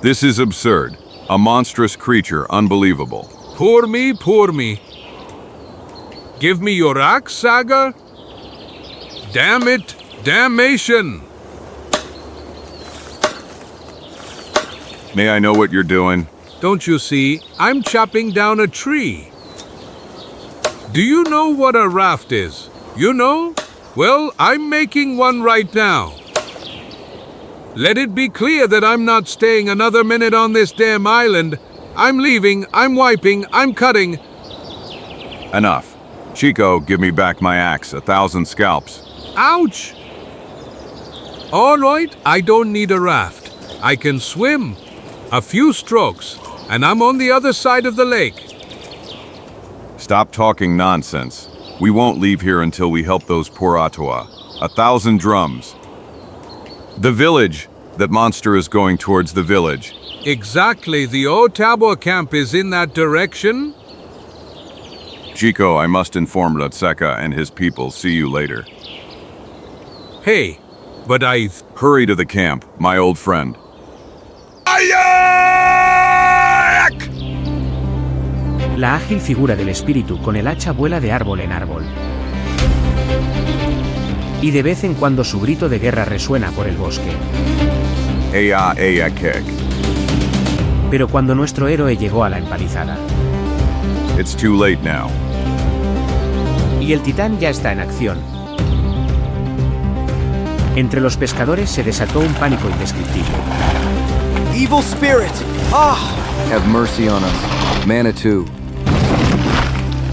Speaker 5: This is absurd. A monstrous creature, unbelievable.
Speaker 1: Poor me, poor me. Give me your axe, Zagor? Damn it, damnation!
Speaker 5: May I know what you're doing?
Speaker 1: Don't you see, I'm chopping down a tree. Do you know what a raft is? You know? Well, I'm making one right now. Let it be clear that I'm not staying another minute on this damn island. I'm leaving, I'm wiping, I'm cutting.
Speaker 5: Enough. Chico, give me back my axe, 1,000 scalps.
Speaker 1: Ouch! All right, I don't need a raft. I can swim. A few strokes, and I'm on the other side of the lake.
Speaker 5: Stop talking nonsense. We won't leave here until we help those poor Ottawa. 1,000 drums. The village. That monster is going towards the village.
Speaker 1: Exactly, the Ottawa camp is in that direction.
Speaker 5: Chico, I must inform Lutseka and his people. See you later.
Speaker 1: Hey, but
Speaker 5: Hurry to the camp, my old friend.
Speaker 4: La ágil figura del espíritu con el hacha vuela de árbol en árbol. Y de vez en cuando su grito de guerra resuena por el bosque.
Speaker 5: Ea kek.
Speaker 4: Pero cuando nuestro héroe llegó a la empalizada.
Speaker 5: It's too late now.
Speaker 4: Y el titán ya está en acción. Entre los pescadores se desató un pánico indescriptible.
Speaker 9: Evil spirit! Ah!
Speaker 8: Have mercy on us, Manitou.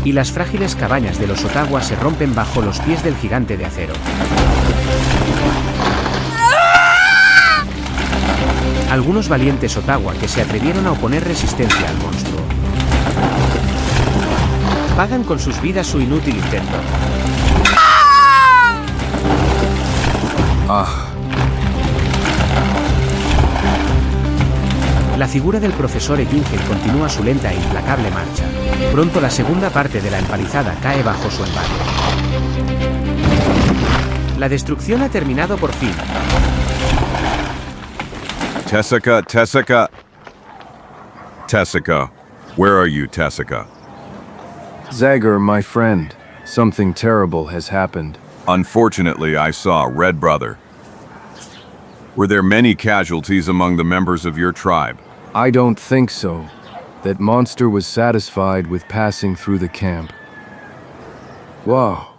Speaker 4: Y las frágiles cabañas de los Ottawa se rompen bajo los pies del gigante de acero. Algunos valientes Ottawa que se atrevieron a oponer resistencia al monstruo. Pagan con sus vidas su inútil intento. La figura del profesor Egingel continúa su lenta e implacable marcha. Pronto la segunda parte de la empalizada cae bajo su embate. La destrucción ha terminado por fin.
Speaker 5: Tessica. Where are you, Tessica?
Speaker 8: Zagor, my friend, something terrible has happened.
Speaker 5: Unfortunately, I saw Red Brother. Were there many casualties among the members of your tribe?
Speaker 8: I don't think so. That monster was satisfied with passing through the camp. Wow,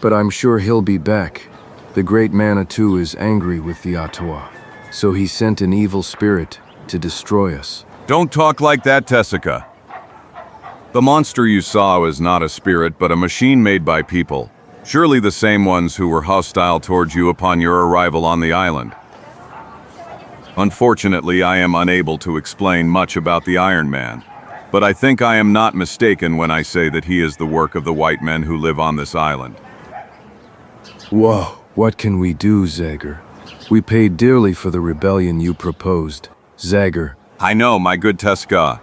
Speaker 8: but I'm sure he'll be back. The great Manitou is angry with the Ottawa, so he sent an evil spirit to destroy us.
Speaker 5: Don't talk like that, Tessica. The monster you saw was not a spirit, but a machine made by people. Surely the same ones who were hostile towards you upon your arrival on the island. Unfortunately, I am unable to explain much about the Iron Man, but I think I am not mistaken when I say that he is the work of the white men who live on this island.
Speaker 8: Whoa, what can we do, Zagor? We paid dearly for the rebellion you proposed, Zagor.
Speaker 5: I know, my good Tessica.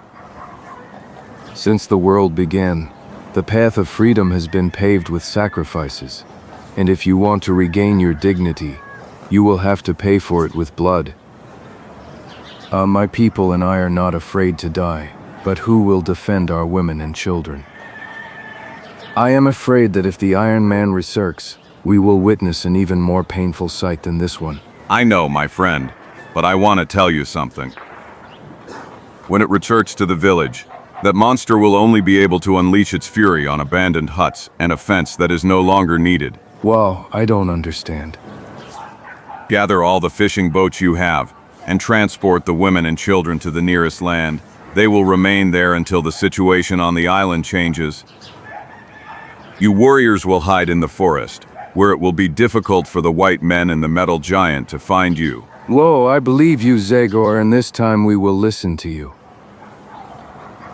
Speaker 8: Since the world began, the path of freedom has been paved with sacrifices, and if you want to regain your dignity, you will have to pay for it with blood. My people and I are not afraid to die, but who will defend our women and children? I am afraid that if the Iron Man resurrects, we will witness an even more painful sight than this one.
Speaker 5: I know, my friend, but I want to tell you something. When it returns to the village, that monster will only be able to unleash its fury on abandoned huts and a fence that is no longer needed.
Speaker 8: Wow, I don't understand.
Speaker 5: Gather all the fishing boats you have, and transport the women and children to the nearest land. They will remain there until the situation on the island changes. You warriors will hide in the forest, where it will be difficult for the white men and the metal giant to find you.
Speaker 8: Whoa, I believe you, Zagor, and this time we will listen to you.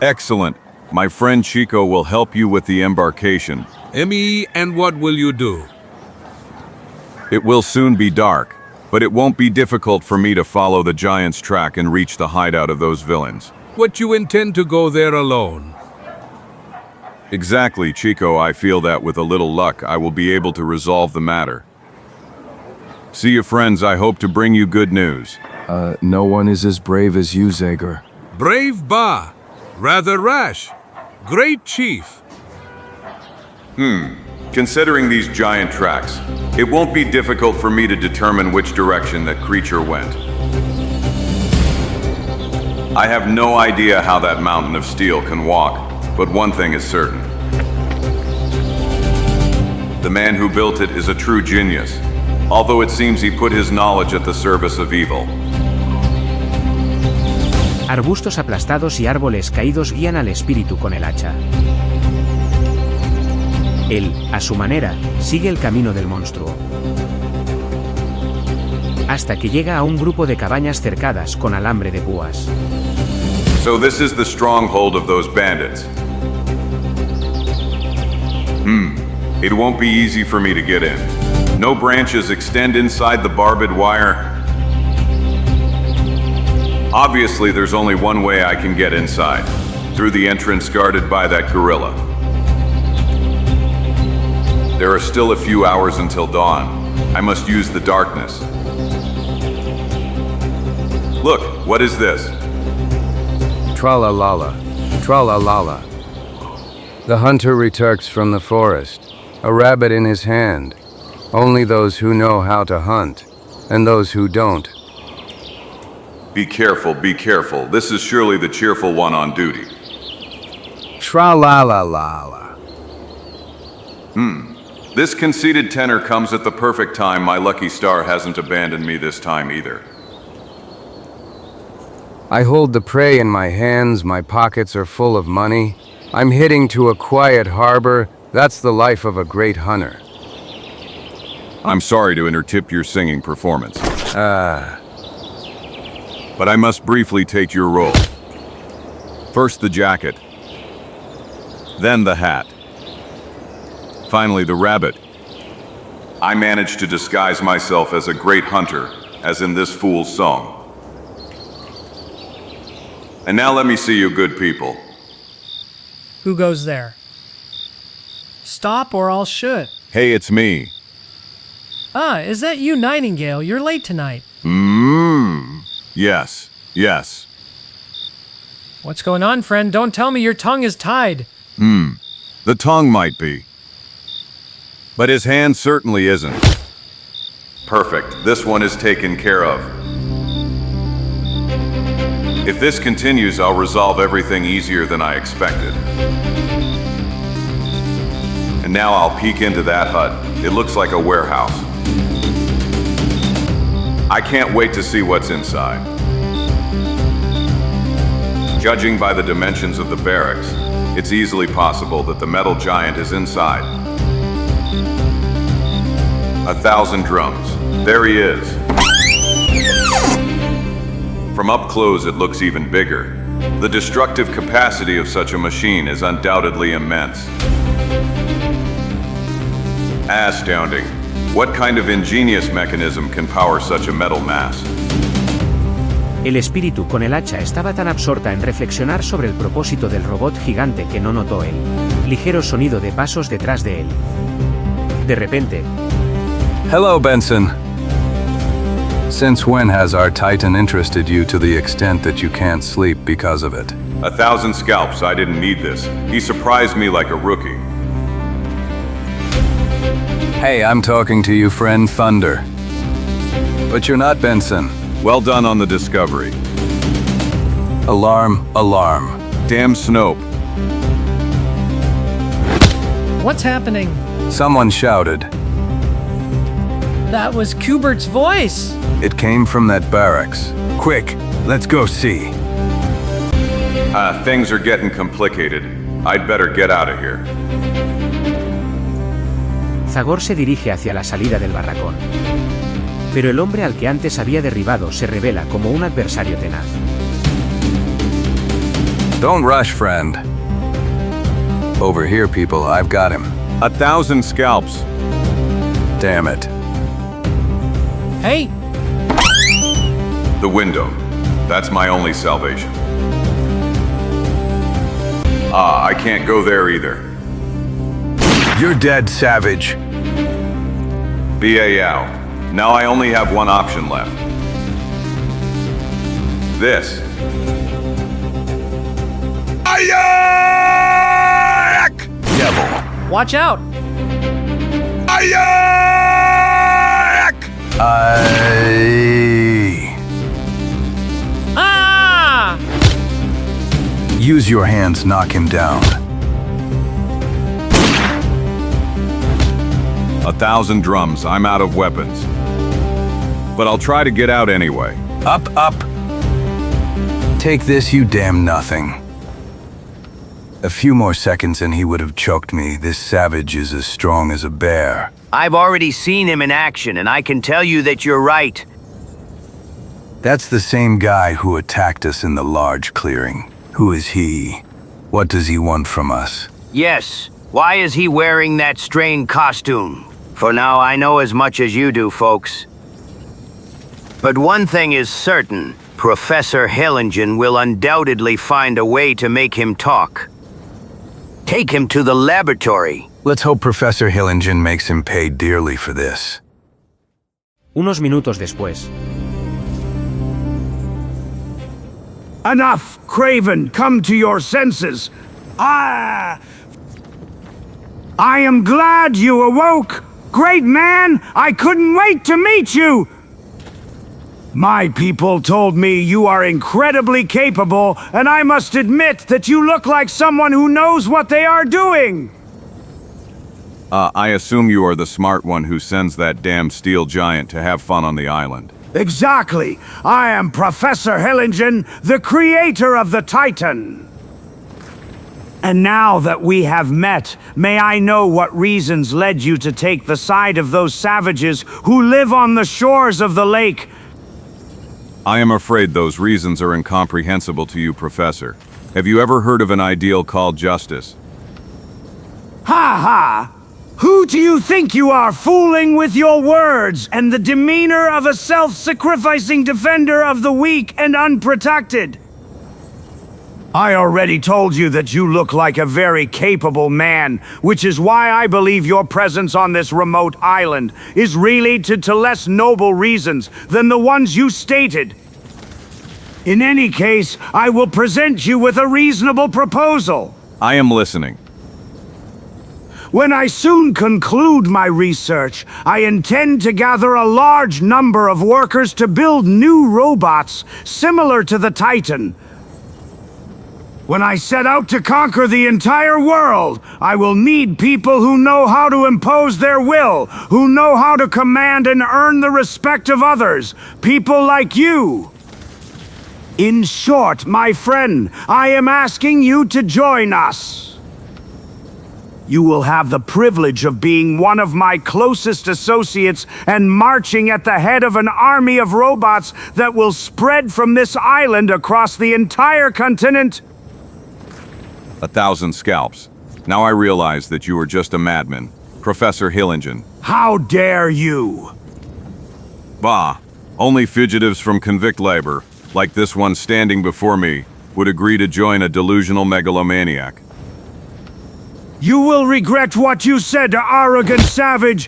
Speaker 5: Excellent. My friend Chico will help you with the embarkation.
Speaker 1: And what will you do?
Speaker 5: It will soon be dark, but it won't be difficult for me to follow the giant's track and reach the hideout of those villains.
Speaker 1: What you intend to go there alone?
Speaker 5: Exactly, Chico. I feel that with a little luck, I will be able to resolve the matter. See you, friends. I hope to bring you good news.
Speaker 8: No one is as brave as you, Zagor.
Speaker 1: Brave Ba. Rather rash. Great chief.
Speaker 5: Considering these giant tracks, it won't be difficult for me to determine which direction that creature went. I have no idea how that mountain of steel can walk, but one thing is certain. The man who built it is a true genius, although it seems he put his knowledge at the service of evil.
Speaker 4: Arbustos aplastados y árboles caídos guían al espíritu con el hacha. Él, a su manera, sigue el camino del monstruo. Hasta que llega a un grupo de cabañas cercadas con alambre de púas.
Speaker 5: So this is the stronghold of those bandits. It won't be easy for me to get in. No branches extend inside the barbed wire. Obviously, there's only one way I can get inside, through the entrance guarded by that gorilla. There are still a few hours until dawn. I must use the darkness. Look, what is this?
Speaker 3: Tra-la-la-la, tra-la-la-la. The hunter returns from the forest, a rabbit in his hand. Only those who know how to hunt, and those who don't.
Speaker 5: Be careful, be careful. This is surely the cheerful one on duty.
Speaker 3: Tra-la-la-la-la.
Speaker 5: This conceited tenor comes at the perfect time. My lucky star hasn't abandoned me this time either.
Speaker 3: I hold the prey in my hands, my pockets are full of money. I'm heading to a quiet harbor. That's the life of a great hunter.
Speaker 5: I'm sorry to interrupt your singing performance. But I must briefly take your role. First the jacket, then the hat, finally the rabbit. I managed to disguise myself as a great hunter, as in this fool's song. And now let me see you good people.
Speaker 12: Who goes there? Stop or I'll shoot.
Speaker 5: Hey, it's me.
Speaker 12: Is that you, Nightingale? You're late tonight.
Speaker 5: Yes, yes.
Speaker 12: What's going on, friend? Don't tell me your tongue is tied.
Speaker 5: The tongue might be. But his hand certainly isn't. Perfect. This one is taken care of. If this continues, I'll resolve everything easier than I expected. And now I'll peek into that hut. It looks like a warehouse. I can't wait to see what's inside. Judging by the dimensions of the barracks, it's easily possible that the metal giant is inside. 1,000 drums. There he is. From up close, it looks even bigger. The destructive capacity of such a machine is undoubtedly immense. Astounding. What kind of ingenious mechanism can power such a metal mass?
Speaker 4: El espíritu con el hacha estaba tan absorta en reflexionar sobre el propósito del robot gigante que no notó el ligero sonido de pasos detrás de él. De repente,
Speaker 8: Hello, Benson. Since when has our Titan interested you to the extent that you can't sleep because of it?
Speaker 5: 1,000 scalps. I didn't need this. He surprised me like a rookie.
Speaker 8: Hey, I'm talking to you, friend Thunder. But you're not Benson.
Speaker 5: Well done on the discovery.
Speaker 8: Alarm, alarm.
Speaker 5: Damn Snope.
Speaker 12: What's happening?
Speaker 8: Someone shouted.
Speaker 12: That was Kubert's voice.
Speaker 8: It came from that barracks. Quick, let's go see.
Speaker 5: Things are getting complicated. I'd better get out of here.
Speaker 4: Zagor se dirige hacia la salida del barracón. pero el hombre al que antes había derribado se revela como un adversario tenaz.
Speaker 8: Don't rush, friend. Over here, people, I've got him.
Speaker 5: 1,000 scalps.
Speaker 8: Damn it.
Speaker 12: Hey!
Speaker 5: The window. That's my only salvation. Ah, I can't go there either.
Speaker 8: You're dead, savage.
Speaker 5: B.A.L. Now I only have one option left. This.
Speaker 8: Ayak! Devil.
Speaker 12: Watch out!
Speaker 8: Ayak!
Speaker 12: Ah!
Speaker 8: Use your hands, knock him down.
Speaker 5: 1,000 drums. I'm out of weapons. But I'll try to get out anyway.
Speaker 8: Up, up. Take this, you damn nothing. A few more seconds and he would have choked me. This savage is as strong as a bear.
Speaker 6: I've already seen him in action, and I can tell you that you're right.
Speaker 8: That's the same guy who attacked us in the large clearing. Who is he? What does he want from us?
Speaker 6: Yes. Why is he wearing that strange costume? For now, I know as much as you do, folks. But one thing is certain. Professor Hellingen will undoubtedly find a way to make him talk. Take him to the laboratory.
Speaker 8: Let's hope Professor Hellingen makes him pay dearly for this.
Speaker 4: Unos minutos después.
Speaker 2: Enough, Craven, come to your senses. I am glad you awoke. Great man, I couldn't wait to meet you. My people told me you are incredibly capable, and I must admit that you look like someone who knows what they are doing.
Speaker 5: I assume you are the smart one who sends that damn steel giant to have fun on the island.
Speaker 2: Exactly. I am Professor Hellingen, the creator of the Titan. And now that we have met, may I know what reasons led you to take the side of those savages who live on the shores of the lake?
Speaker 5: I am afraid those reasons are incomprehensible to you, Professor. Have you ever heard of an ideal called justice?
Speaker 2: Ha ha! Who do you think you are, fooling with your words and the demeanor of a self-sacrificing defender of the weak and unprotected? I already told you that you look like a very capable man, which is why I believe your presence on this remote island is really to less noble reasons than the ones you stated. In any case, I will present you with a reasonable proposal.
Speaker 5: I am listening.
Speaker 2: When I soon conclude my research, I intend to gather a large number of workers to build new robots similar to the Titan. When I set out to conquer the entire world, I will need people who know how to impose their will, who know how to command and earn the respect of others, people like you. In short, my friend, I am asking you to join us. You will have the privilege of being one of my closest associates and marching at the head of an army of robots that will spread from this island across the entire continent.
Speaker 5: 1,000 scalps. Now I realize that you are just a madman. Professor Hellingen.
Speaker 2: How dare you?
Speaker 5: Bah! Only fugitives from convict labor, like this one standing before me, would agree to join a delusional megalomaniac.
Speaker 2: You will regret what you said, arrogant savage!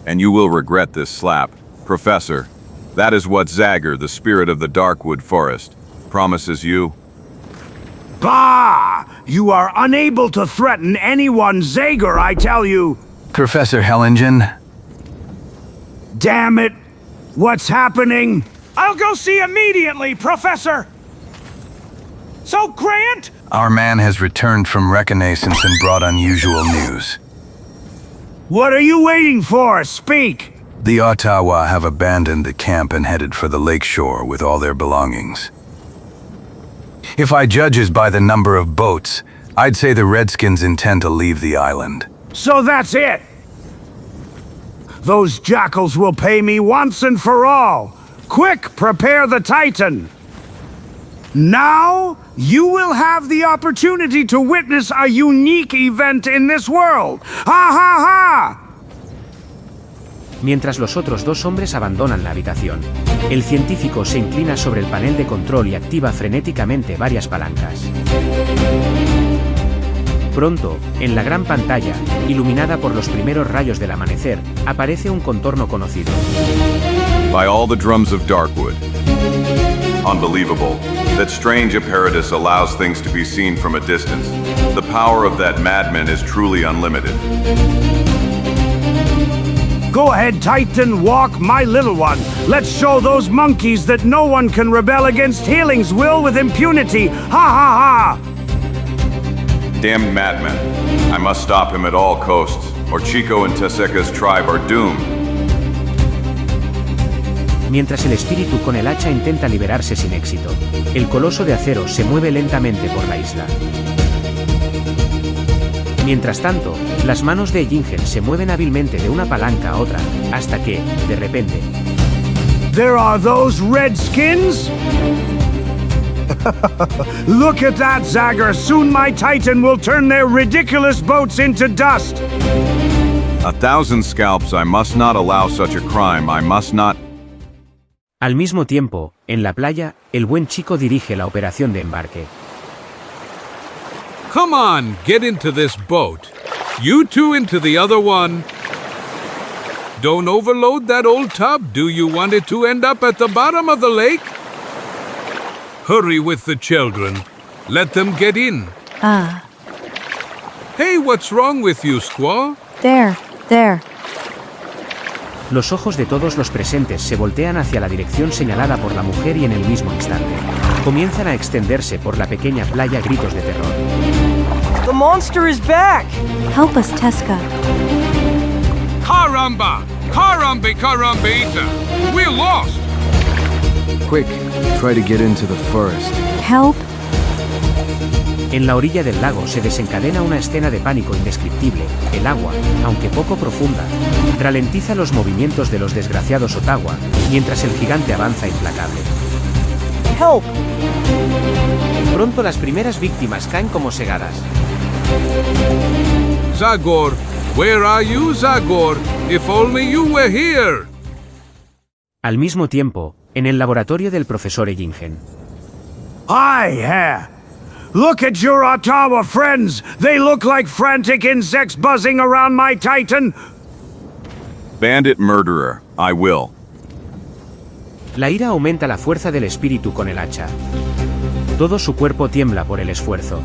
Speaker 5: And you will regret this slap. Professor, that is what Zagor, the spirit of the Darkwood Forest, promises you.
Speaker 2: Bah! You are unable to threaten anyone, Zagor, I tell you!
Speaker 8: Professor Hellingen?
Speaker 2: Damn it! What's happening?
Speaker 11: I'll go see immediately, Professor! So, Grant?
Speaker 8: Our man has returned from reconnaissance and brought unusual news.
Speaker 2: What are you waiting for? Speak!
Speaker 8: The Ottawa have abandoned the camp and headed for the lakeshore with all their belongings. If I judges by the number of boats, I'd say the Redskins intend to leave the island.
Speaker 2: So that's it! Those jackals will pay me once and for all. Quick, prepare the Titan. Now, you will have the opportunity to witness a unique event in this world. Ha ha ha!
Speaker 4: Mientras los otros dos hombres abandonan la habitación, el científico se inclina sobre el panel de control y activa frenéticamente varias palancas. Pronto, en la gran pantalla, iluminada por los primeros rayos del amanecer, aparece un contorno conocido.
Speaker 5: By all the drums of Darkwood. Unbelievable. That strange apparatus allows things to be seen from a distance. The power of that madman is truly unlimited.
Speaker 2: Go ahead, Titan, walk, my little one. Let's show those monkeys that no one can rebel against Healing's will with impunity. Ha ha ha!
Speaker 5: Damned madman. I must stop him at all costs, or Chico and Teseca's tribe are doomed.
Speaker 4: Mientras el espíritu con el hacha intenta liberarse sin éxito, el coloso de acero se mueve lentamente por la isla. Mientras tanto, las manos de Jingen se mueven hábilmente de una palanca a otra, hasta que, de repente...
Speaker 2: There are those redskins? Look at that, Zagor. Soon my Titan will turn their ridiculous boats into dust.
Speaker 5: 1,000 scalps. I must not allow such a crime. I must not...
Speaker 4: Al mismo tiempo, en la playa, el buen Chico dirige la operación de embarque.
Speaker 1: Come on, get into this boat. You two into the other one. Don't overload that old tub. Do you want it to end up at the bottom of the lake? Hurry with the children. Let them get in. Hey, what's wrong with you, Squaw?
Speaker 13: There.
Speaker 4: Los ojos de todos los presentes se voltean hacia la dirección señalada por la mujer y en el mismo instante, comienzan a extenderse por la pequeña playa gritos de terror.
Speaker 14: The monster is back!
Speaker 13: Help us, Teska.
Speaker 1: Caramba! Carambita! We're lost!
Speaker 8: Quick, try to get into the forest.
Speaker 13: Help!
Speaker 4: En la orilla del lago se desencadena una escena de pánico indescriptible. El agua, aunque poco profunda, ralentiza los movimientos de los desgraciados Ottawa, mientras el gigante avanza implacable.
Speaker 14: Help!
Speaker 4: Pronto las primeras víctimas caen como segadas.
Speaker 1: Zagor, where are you, Zagor? If only you were here!
Speaker 4: Al mismo tiempo, en el laboratorio del profesor Jingen.
Speaker 2: Look at your Ottawa friends! They look like frantic insects buzzing around my Titan!
Speaker 5: Bandit murderer, I will.
Speaker 4: La ira aumenta la fuerza del espíritu con el hacha. Todo su cuerpo tiembla por el esfuerzo.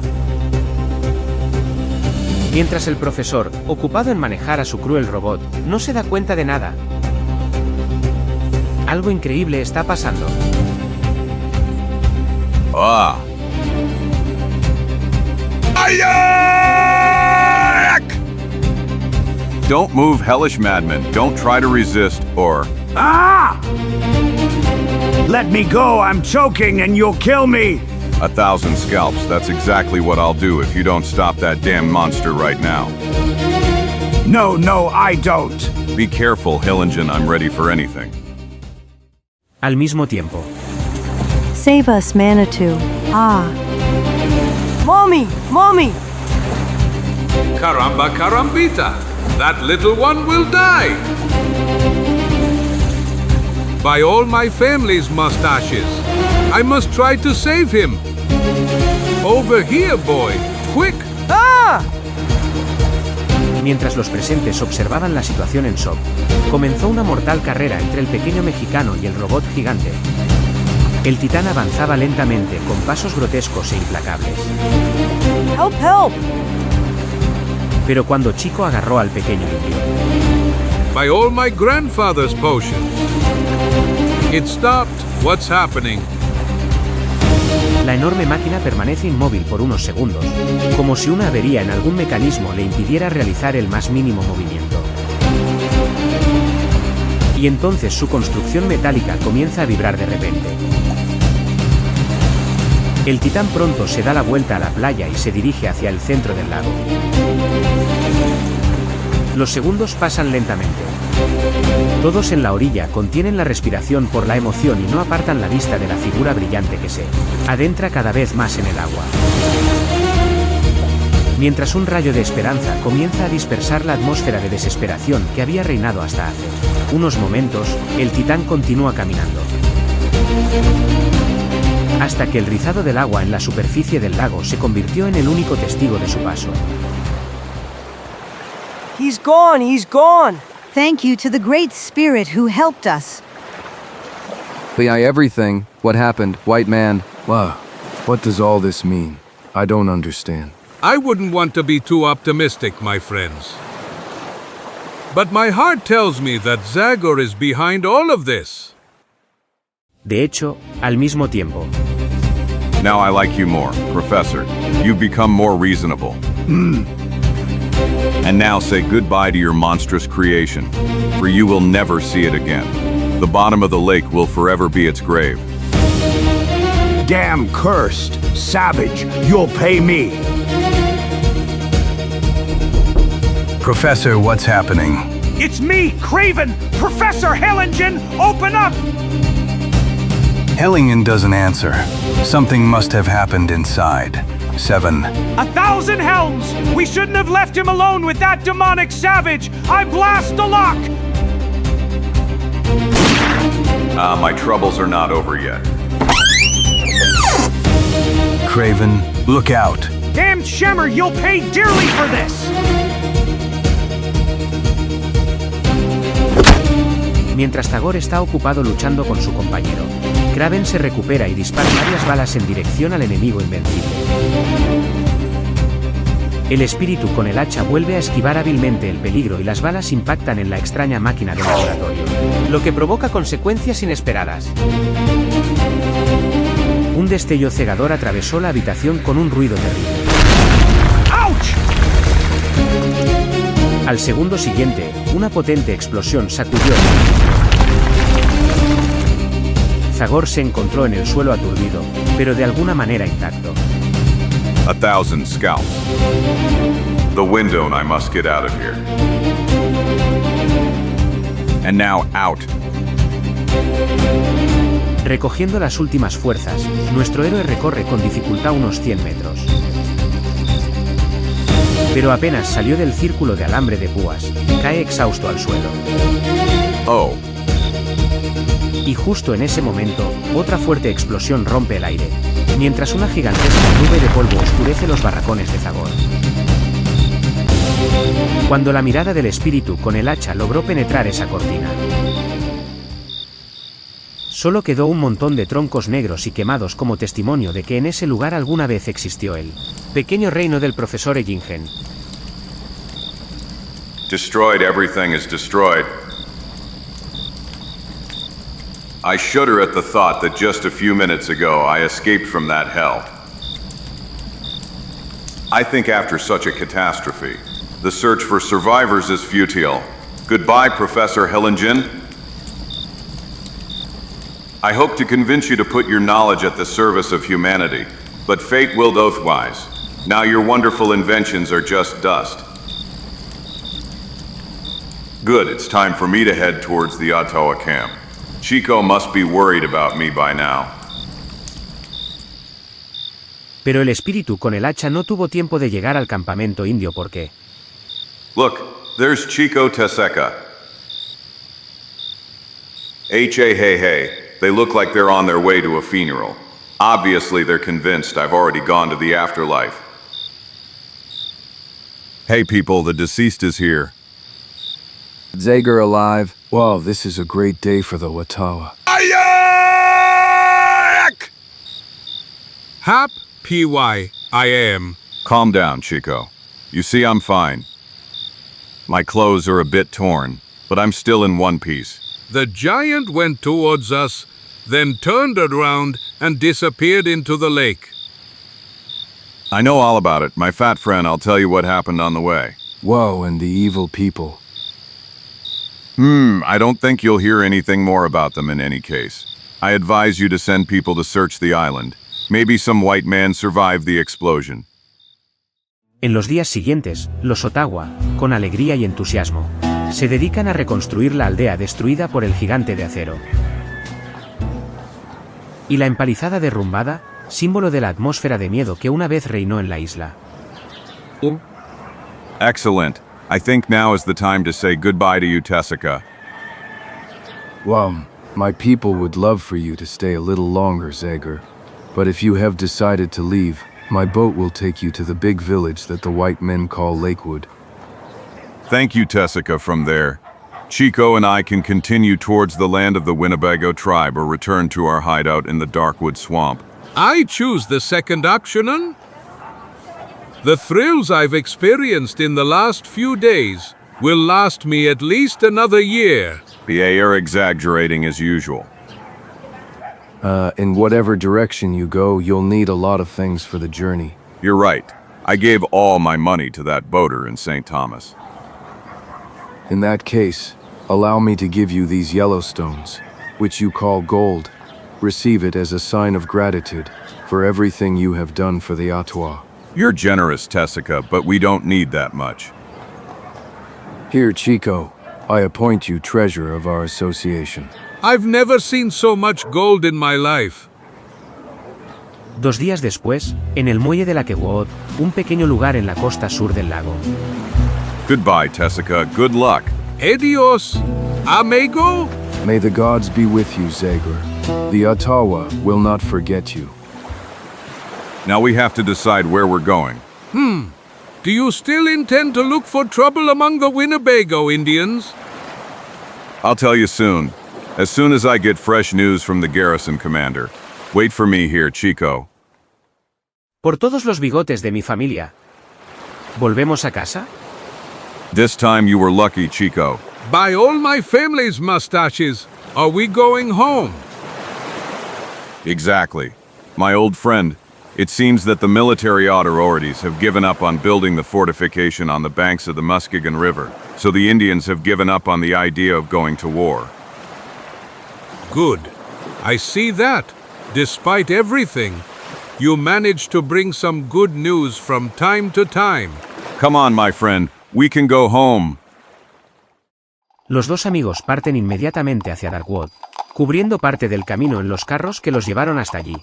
Speaker 4: Mientras el profesor, ocupado en manejar a su cruel robot, no se da cuenta de nada. Algo increíble está pasando.
Speaker 5: Don't move, hellish madman. Don't try to resist, or...
Speaker 2: Let me go, I'm choking and you'll kill me!
Speaker 5: 1,000 scalps. That's exactly what I'll do if you don't stop that damn monster right now.
Speaker 2: No, I don't.
Speaker 5: Be careful, Hillingen. I'm ready for anything.
Speaker 4: Al mismo tiempo.
Speaker 13: Save us, Manitou.
Speaker 14: Mommy!
Speaker 1: Carambita! That little one will die! By all my family's mustaches, I must try to save him. Over here, boy! Quick!
Speaker 4: Mientras los presentes observaban la situación en shock, comenzó una mortal carrera entre el pequeño mexicano y el robot gigante. El titán avanzaba lentamente con pasos grotescos e implacables.
Speaker 14: Help!
Speaker 4: Pero cuando Chico agarró al pequeño indio.
Speaker 1: By all my grandfather's potions. It stopped. What's happening?
Speaker 4: La enorme máquina permanece inmóvil por unos segundos, como si una avería en algún mecanismo le impidiera realizar el más mínimo movimiento. Y entonces su construcción metálica comienza a vibrar de repente. El titán pronto se da la vuelta a la playa y se dirige hacia el centro del lago. Los segundos pasan lentamente. Todos en la orilla contienen la respiración por la emoción y no apartan la vista de la figura brillante que se adentra cada vez más en el agua. Mientras un rayo de esperanza comienza a dispersar la atmósfera de desesperación que había reinado hasta hace unos momentos, el titán continúa caminando. Hasta que el rizado del agua en la superficie del lago se convirtió en el único testigo de su paso.
Speaker 14: He's gone, he's gone.
Speaker 13: Thank you to the great spirit who helped us.
Speaker 8: Everything. What happened, white man? Wow. What does all this mean? I don't understand.
Speaker 1: I wouldn't want to be too optimistic, my friends. But my heart tells me that Zagor is behind all of this.
Speaker 4: De hecho, al mismo tiempo.
Speaker 5: Now I like you more, Professor. You've become more reasonable. And now say goodbye to your monstrous creation, for you will never see it again. The bottom of the lake will forever be its grave.
Speaker 2: Damn cursed, savage, you'll pay me.
Speaker 3: Professor, what's happening?
Speaker 11: It's me, Craven! Professor Hellingen, open up!
Speaker 3: Hellingen doesn't answer. Something must have happened inside. 7.
Speaker 11: 1,000 helms! We shouldn't have left him alone with that demonic savage! I blast the lock!
Speaker 5: My troubles are not over yet.
Speaker 3: Craven, look out.
Speaker 11: Damn Shemmer, you'll pay dearly for this!
Speaker 4: Mientras Zagor está ocupado luchando con su compañero, Craven se recupera y dispara varias balas en dirección al enemigo invencible. El espíritu con el hacha vuelve a esquivar hábilmente el peligro y las balas impactan en la extraña máquina del laboratorio, lo que provoca consecuencias inesperadas. Un destello cegador atravesó la habitación con un ruido terrible. Al segundo siguiente, una potente explosión sacudió el edificio. Zagor se encontró en el suelo aturdido, pero de alguna manera intacto.
Speaker 5: 1,000 scalps. The window and I must get out of here. And now out.
Speaker 4: Recogiendo las últimas fuerzas, nuestro héroe recorre con dificultad unos 100 metros. Pero apenas salió del círculo de alambre de púas, cae exhausto al suelo.
Speaker 5: Oh.
Speaker 4: Y justo en ese momento, otra fuerte explosión rompe el aire, mientras una gigantesca nube de polvo oscurece los barracones de Zagor. Cuando la mirada del espíritu con el hacha logró penetrar esa cortina, solo quedó un montón de troncos negros y quemados como testimonio de que en ese lugar alguna vez existió el pequeño reino del profesor Hellingen.
Speaker 5: Destroyed, everything is destroyed. I shudder at the thought that just a few minutes ago I escaped from that hell. I think after such a catastrophe, the search for survivors is futile. Goodbye, Professor Hellingen. I hope to convince you to put your knowledge at the service of humanity, but fate willed otherwise. Now your wonderful inventions are just dust. Good, it's time for me to head towards the Ottawa camp. Chico must be worried about me by now.
Speaker 4: Pero el espíritu con el hacha no tuvo tiempo de llegar al campamento indio porque...
Speaker 5: Look, there's Chico Teseca. Hey. They look like they're on their way to a funeral. Obviously, they're convinced I've already gone to the afterlife. Hey people, the deceased is here.
Speaker 8: Zagor alive? Wow, this is a great day for the Ottawa.
Speaker 1: Hap, P.Y., I am.
Speaker 5: Calm down, Chico. You see, I'm fine. My clothes are a bit torn, but I'm still in one piece.
Speaker 1: The giant went towards us, then turned around and disappeared into the lake.
Speaker 5: I know all about it. My fat friend, I'll tell you what happened on the way.
Speaker 8: Whoa, and the evil people.
Speaker 5: I don't think you'll hear anything more about them in any case. I advise you to send people to search the island. Maybe some white man survived the explosion.
Speaker 4: En los días siguientes, los Ottawa, con alegría y entusiasmo, Se dedican a reconstruir la aldea destruida por el gigante de acero. Y la empalizada derrumbada, símbolo de la atmósfera de miedo que una vez reinó en la isla.
Speaker 5: Excellent. I think now is the time to say goodbye to you, Tessica.
Speaker 8: Well, my people would love for you to stay a little longer, Zagor. But if you have decided to leave, my boat will take you to the big village that the white men call Lakewood.
Speaker 5: Thank you, Tessica, from there. Chico and I can continue towards the land of the Winnebago tribe or return to our hideout in the Darkwood swamp.
Speaker 1: I choose the second option. The thrills I've experienced in the last few days will last me at least another year.
Speaker 5: You're exaggerating as usual.
Speaker 8: In whatever direction you go, you'll need a lot of things for the journey.
Speaker 5: You're right. I gave all my money to that boater in St. Thomas.
Speaker 8: In that case, allow me to give you these yellow stones, which you call gold. Receive it as a sign of gratitude for everything you have done for the Ottawa.
Speaker 5: You're generous, Tessica, but we don't need that much.
Speaker 8: Here, Chico, I appoint you treasurer of our association.
Speaker 1: I've never seen so much gold in my life.
Speaker 4: 2 días después, en el muelle de Lakewood, un pequeño lugar en la costa sur del lago.
Speaker 5: Goodbye, Tessica. Good luck.
Speaker 1: Adios, amigo.
Speaker 8: May the gods be with you, Zagor. The Ottawa will not forget you.
Speaker 5: Now we have to decide where we're going.
Speaker 1: Do you still intend to look for trouble among the Winnebago Indians?
Speaker 5: I'll tell you soon. As soon as I get fresh news from the garrison commander. Wait for me here, Chico.
Speaker 4: Por todos los bigotes de mi familia. ¿Volvemos a casa?
Speaker 5: This time you were lucky, Chico.
Speaker 1: By all my family's mustaches, are we going home?
Speaker 5: Exactly. My old friend, it seems that the military authorities have given up on building the fortification on the banks of the Muskegon River, so the Indians have given up on the idea of going to war.
Speaker 1: Good. I see that, despite everything, you managed to bring some good news from time to time.
Speaker 5: Come on, my friend, we can go home.
Speaker 4: Los dos amigos parten inmediatamente hacia Darkwood, cubriendo parte del camino en los carros que los llevaron hasta allí.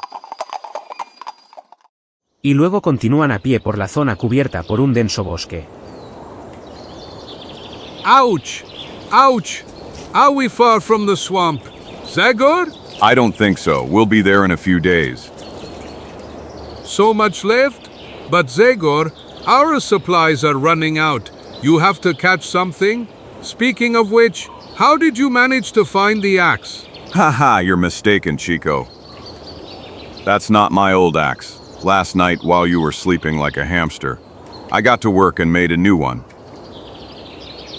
Speaker 4: Y luego continúan a pie por la zona cubierta por un denso bosque.
Speaker 1: Ouch! Ouch! Are we far from the swamp? Zagor?
Speaker 5: I don't think so. We'll be there in a few days.
Speaker 1: So much left? But Zagor, our supplies are running out. You have to catch something? Speaking of which, how did you manage to find the axe?
Speaker 5: Haha, you're mistaken, Chico. That's not my old axe. Last night, while you were sleeping like a hamster, I got to work and made a new one.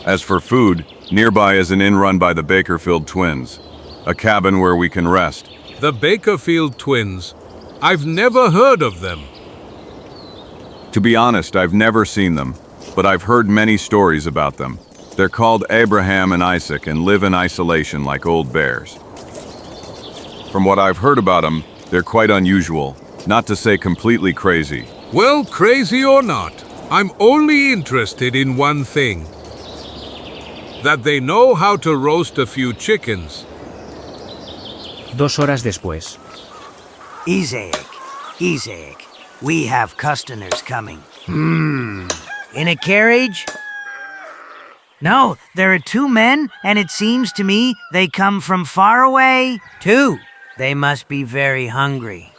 Speaker 5: As for food, nearby is an inn run by the Bakerfield twins, a cabin where we can rest.
Speaker 1: The Bakerfield twins? I've never heard of them.
Speaker 5: To be honest, I've never seen them, but I've heard many stories about them. They're called Abraham and Isaac and live in isolation like old bears. From what I've heard about them, they're quite unusual, not to say completely crazy.
Speaker 1: Well, crazy or not, I'm only interested in one thing. That they know how to roast a few chickens.
Speaker 4: 2 horas después.
Speaker 14: Isaac, we have customers coming. In a carriage? No, there are 2 men, and it seems to me they come from far away. 2. They must be very hungry.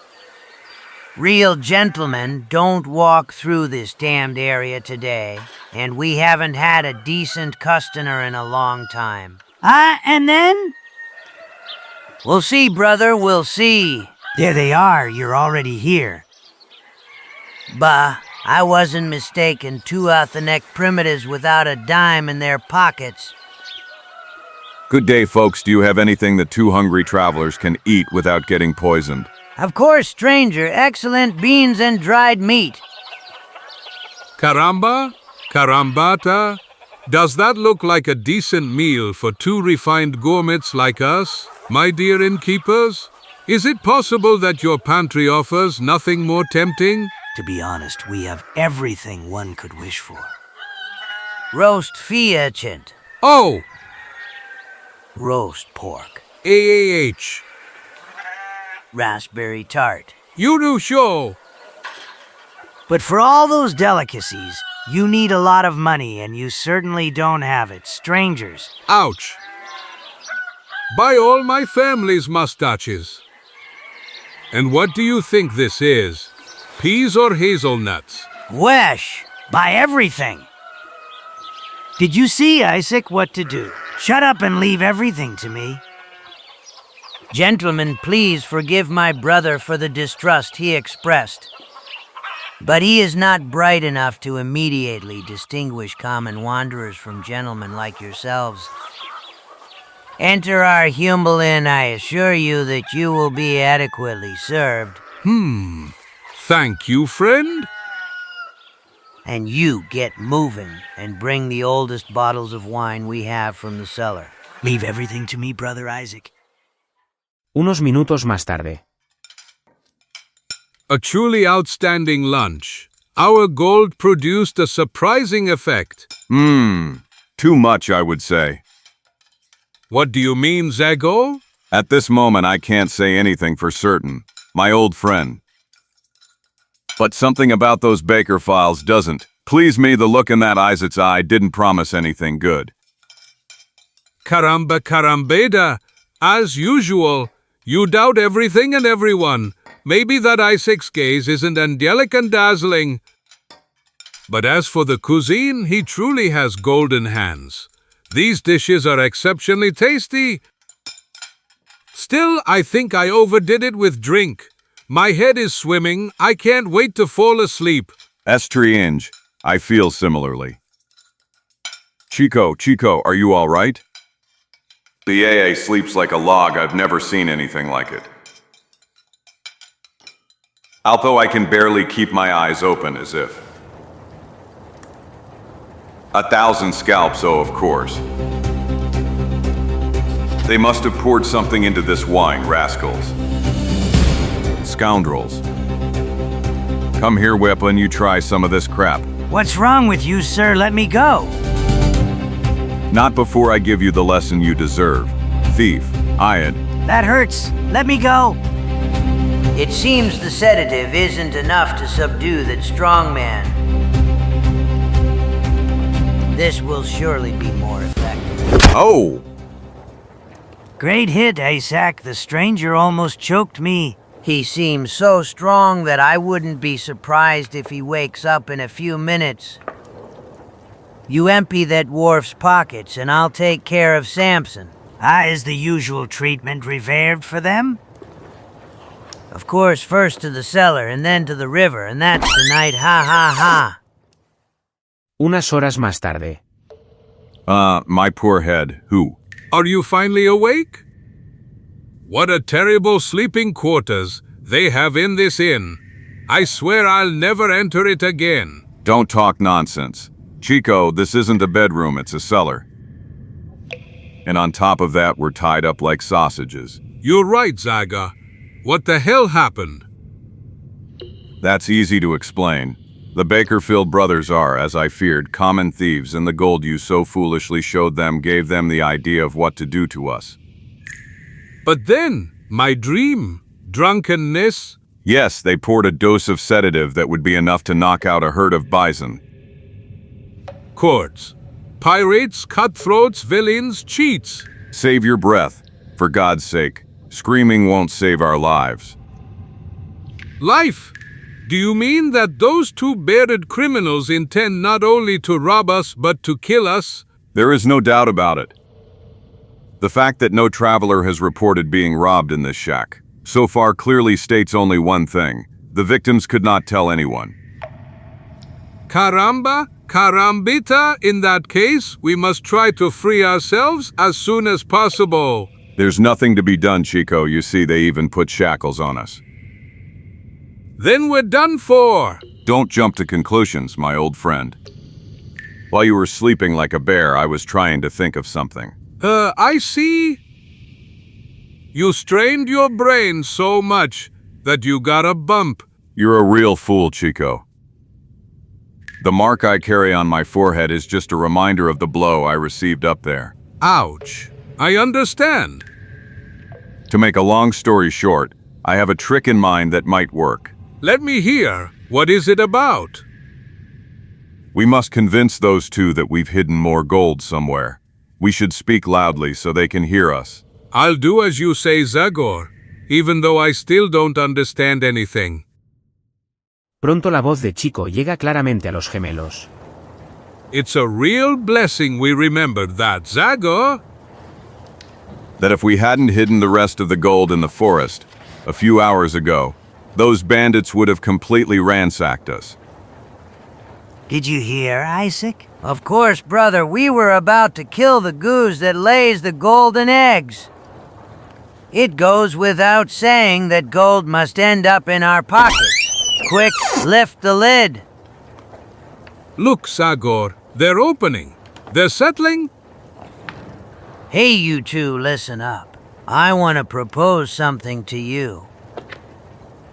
Speaker 14: Real gentlemen don't walk through this damned area today, and we haven't had a decent customer in a long time. And then? We'll see, brother, we'll see. There they are, you're already here. Bah, I wasn't mistaken. 2 out-the-neck primitives without a dime in their pockets.
Speaker 5: Good day, folks. Do you have anything that 2 hungry travelers can eat without getting poisoned?
Speaker 14: Of course, stranger. Excellent beans and dried meat.
Speaker 1: Caramba? Carambata? Does that look like a decent meal for 2 refined gourmets like us, my dear innkeepers? Is it possible that your pantry offers nothing more tempting?
Speaker 14: To be honest, we have everything one could wish for. Roast fiachet.
Speaker 1: Oh,
Speaker 14: Roast pork.
Speaker 1: AAH.
Speaker 14: Raspberry tart.
Speaker 1: You do show.
Speaker 14: But for all those delicacies, you need a lot of money, and you certainly don't have it. Strangers.
Speaker 1: Ouch. Buy all my family's mustaches. And what do you think this is? Peas or hazelnuts?
Speaker 14: Wesh! Buy everything! Did you see, Isaac, what to do? Shut up and leave everything to me. Gentlemen, please forgive my brother for the distrust he expressed. But he is not bright enough to immediately distinguish common wanderers from gentlemen like yourselves. Enter our humble inn, I assure you that you will be adequately served.
Speaker 1: Thank you, friend.
Speaker 14: And you get moving and bring the oldest bottles of wine we have from the cellar. Leave everything to me, brother Isaac.
Speaker 4: Unos minutos más tarde.
Speaker 1: A truly outstanding lunch. Our gold produced a surprising effect.
Speaker 5: Too much, I would say.
Speaker 1: What do you mean, Zagor?
Speaker 5: At this moment, I can't say anything for certain. My old friend. But something about those Baker files doesn't. Please me, the look in that Isaac's eye didn't promise anything good.
Speaker 1: Caramba carambeda. As usual, you doubt everything and everyone. Maybe that Isaac's gaze isn't angelic and dazzling. But as for the cuisine, he truly has golden hands. These dishes are exceptionally tasty. Still, I think I overdid it with drink. My head is swimming. I can't wait to fall asleep.
Speaker 5: Strange. I feel similarly. Chico, are you all right? The AA sleeps like a log. I've never seen anything like it. Although I can barely keep my eyes open, as if 1,000 scalps, oh, of course. They must have poured something into this wine, rascals. Scoundrels. Come here, Whip, and you try some of this crap.
Speaker 14: What's wrong with you, sir? Let me go.
Speaker 5: Not before I give you the lesson you deserve. Thief. Iad.
Speaker 14: That hurts. Let me go. It seems the sedative isn't enough to subdue that strong man. This will surely be more effective.
Speaker 5: Oh!
Speaker 14: Great hit, Isaac. The stranger almost choked me. He seems so strong that I wouldn't be surprised if he wakes up in a few minutes. You empty that dwarf's pockets, and I'll take care of Samson. Is the usual treatment reserved for them? Of course, first to the cellar, and then to the river, and that's tonight, ha ha ha.
Speaker 4: Unas horas más tarde.
Speaker 5: My poor head. Who?
Speaker 1: Are you finally awake? What a terrible sleeping quarters they have in this inn. I swear I'll never enter it again.
Speaker 5: Don't talk nonsense. Chico, this isn't a bedroom, it's a cellar. And on top of that, we're tied up like sausages.
Speaker 1: You're right, Zaga. What the hell happened?
Speaker 5: That's easy to explain. The Bakerfield brothers are, as I feared, common thieves, and the gold you so foolishly showed them gave them the idea of what to do to us.
Speaker 1: But then, my dream, drunkenness.
Speaker 5: Yes, they poured a dose of sedative that would be enough to knock out a herd of bison.
Speaker 1: Courts, pirates, cutthroats, villains, cheats.
Speaker 5: Save your breath, for God's sake. Screaming won't save our lives.
Speaker 1: Life? Do you mean that those two bearded criminals intend not only to rob us, but to kill us?
Speaker 5: There is no doubt about it. The fact that no traveler has reported being robbed in this shack so far clearly states only one thing. The victims could not tell anyone.
Speaker 1: Caramba, carambita, in that case, we must try to free ourselves as soon as possible.
Speaker 5: There's nothing to be done, Chico. You see, they even put shackles on us.
Speaker 1: Then we're done for.
Speaker 5: Don't jump to conclusions, my old friend. While you were sleeping like a bear, I was trying to think of something.
Speaker 1: I see. You strained your brain so much that you got a bump.
Speaker 5: You're a real fool, Chico. The mark I carry on my forehead is just a reminder of the blow I received up there.
Speaker 1: Ouch. I understand.
Speaker 5: To make a long story short, I have a trick in mind that might work.
Speaker 1: Let me hear. What is it about?
Speaker 5: We must convince those two that we've hidden more gold somewhere. We should speak loudly so they can hear us.
Speaker 1: I'll do as you say, Zagor, even though I still don't understand anything.
Speaker 4: Pronto la voz de Chico llega claramente a los gemelos.
Speaker 1: It's a real blessing we remembered that, Zagor.
Speaker 5: That if we hadn't hidden the rest of the gold in the forest a few hours ago, those bandits would have completely ransacked us.
Speaker 14: Did you hear, Isaac? Of course, brother, we were about to kill the goose that lays the golden eggs. It goes without saying that gold must end up in our pockets. Quick, lift the lid.
Speaker 1: Look, Zagor, they're opening. They're settling.
Speaker 14: Hey, you two, listen up. I want to propose something to you.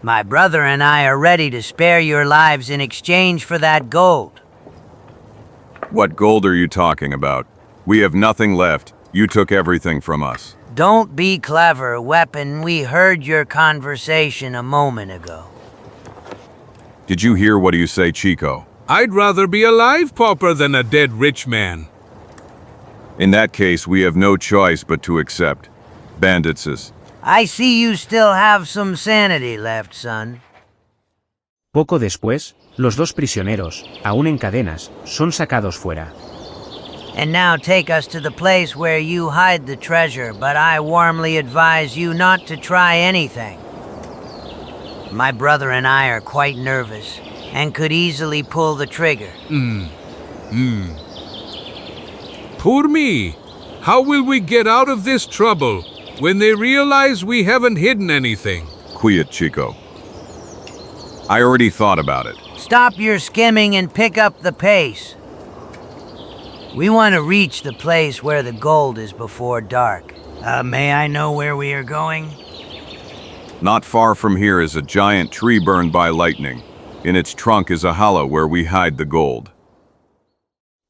Speaker 14: My brother and I are ready to spare your lives in exchange for that gold.
Speaker 5: What gold are you talking about? We have nothing left. You took everything from us.
Speaker 14: Don't be clever, Weapon. We heard your conversation a moment ago.
Speaker 5: Did you hear what you say, Chico?
Speaker 1: I'd rather be a live pauper than a dead rich man.
Speaker 5: In that case, we have no choice but to accept. Bandits is...
Speaker 14: I see you still have some sanity left, son.
Speaker 4: Poco después, los dos prisioneros, aún en cadenas, son sacados fuera.
Speaker 14: And now take us to the place where you hide the treasure, but I warmly advise you not to try anything. My brother and I are quite nervous, and could easily pull the trigger.
Speaker 1: Poor me. How will we get out of this trouble when they realize we haven't hidden anything?
Speaker 5: Quiet, Chico. I already thought about it.
Speaker 14: Stop your skimming and pick up the pace. We want to reach the place where the gold is before dark. May I know where we are going?
Speaker 5: Not far from here is a giant tree burned by lightning. In its trunk is a hollow where we hide the gold.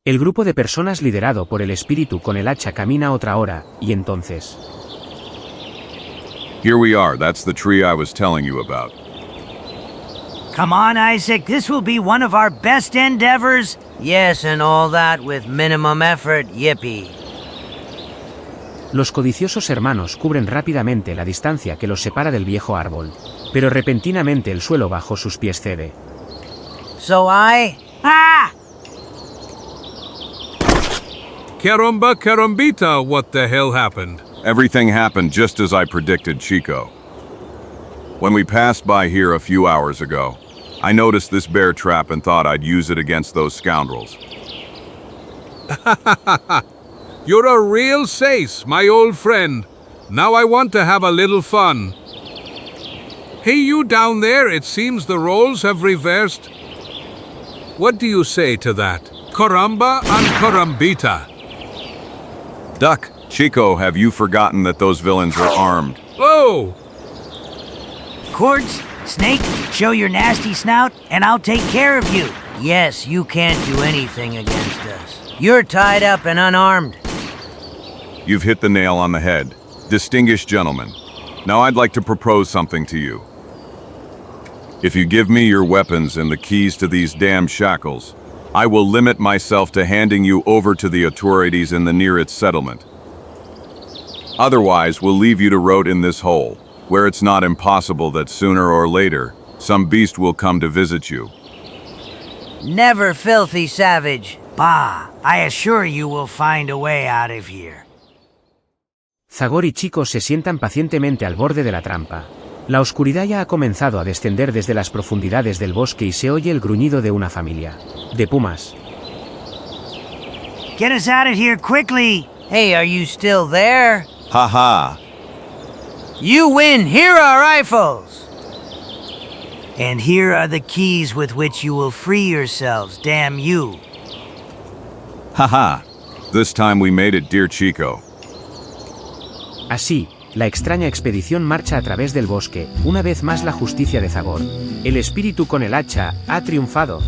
Speaker 4: El grupo de personas liderado por el espíritu con el hacha camina otra hora, y entonces...
Speaker 5: Here we are, that's the tree I was telling you about.
Speaker 14: Come on, Isaac, this will be one of our best endeavors. Yes, and all that with minimum effort, yippee.
Speaker 4: Los codiciosos hermanos cubren rápidamente la distancia que los separa del viejo árbol, pero repentinamente el suelo bajo sus pies cede.
Speaker 14: So Ah!
Speaker 1: Caramba, carambita, what the hell happened?
Speaker 5: Everything happened just as I predicted, Chico. When we passed by here a few hours ago, I noticed this bear trap and thought I'd use it against those scoundrels.
Speaker 1: You're a real sace, my old friend. Now I want to have a little fun. Hey, you down there, it seems the roles have reversed. What do you say to that? Caramba and carambita.
Speaker 5: Duck, Chico, have you forgotten that those villains are armed?
Speaker 1: Oh!
Speaker 14: Cords, Snake, show your nasty snout, and I'll take care of you. Yes, you can't do anything against us. You're tied up and unarmed.
Speaker 5: You've hit the nail on the head. Distinguished gentlemen, now I'd like to propose something to you. If you give me your weapons and the keys to these damn shackles, I will limit myself to handing you over to the authorities in the nearest settlement. Otherwise, we'll leave you to rot in this hole, where it's not impossible that sooner or later, some beast will come to visit you.
Speaker 14: Never, filthy savage. Bah, I assure you we'll find a way out of here.
Speaker 4: Zagor y Chico se sientan pacientemente al borde de la trampa. La oscuridad ya ha comenzado a descender desde las profundidades del bosque y se oye el gruñido de una familia de pumas.
Speaker 14: Get us out of here quickly! Hey, are you still there?
Speaker 5: Ha.
Speaker 14: You win! Here are rifles! And here are the keys with which you will free yourselves, damn you!
Speaker 5: Ha. This time we made it, dear Chico.
Speaker 4: Así, la extraña expedición marcha a través del bosque, una vez más la justicia de Zagor. El espíritu con el hacha ha triunfado.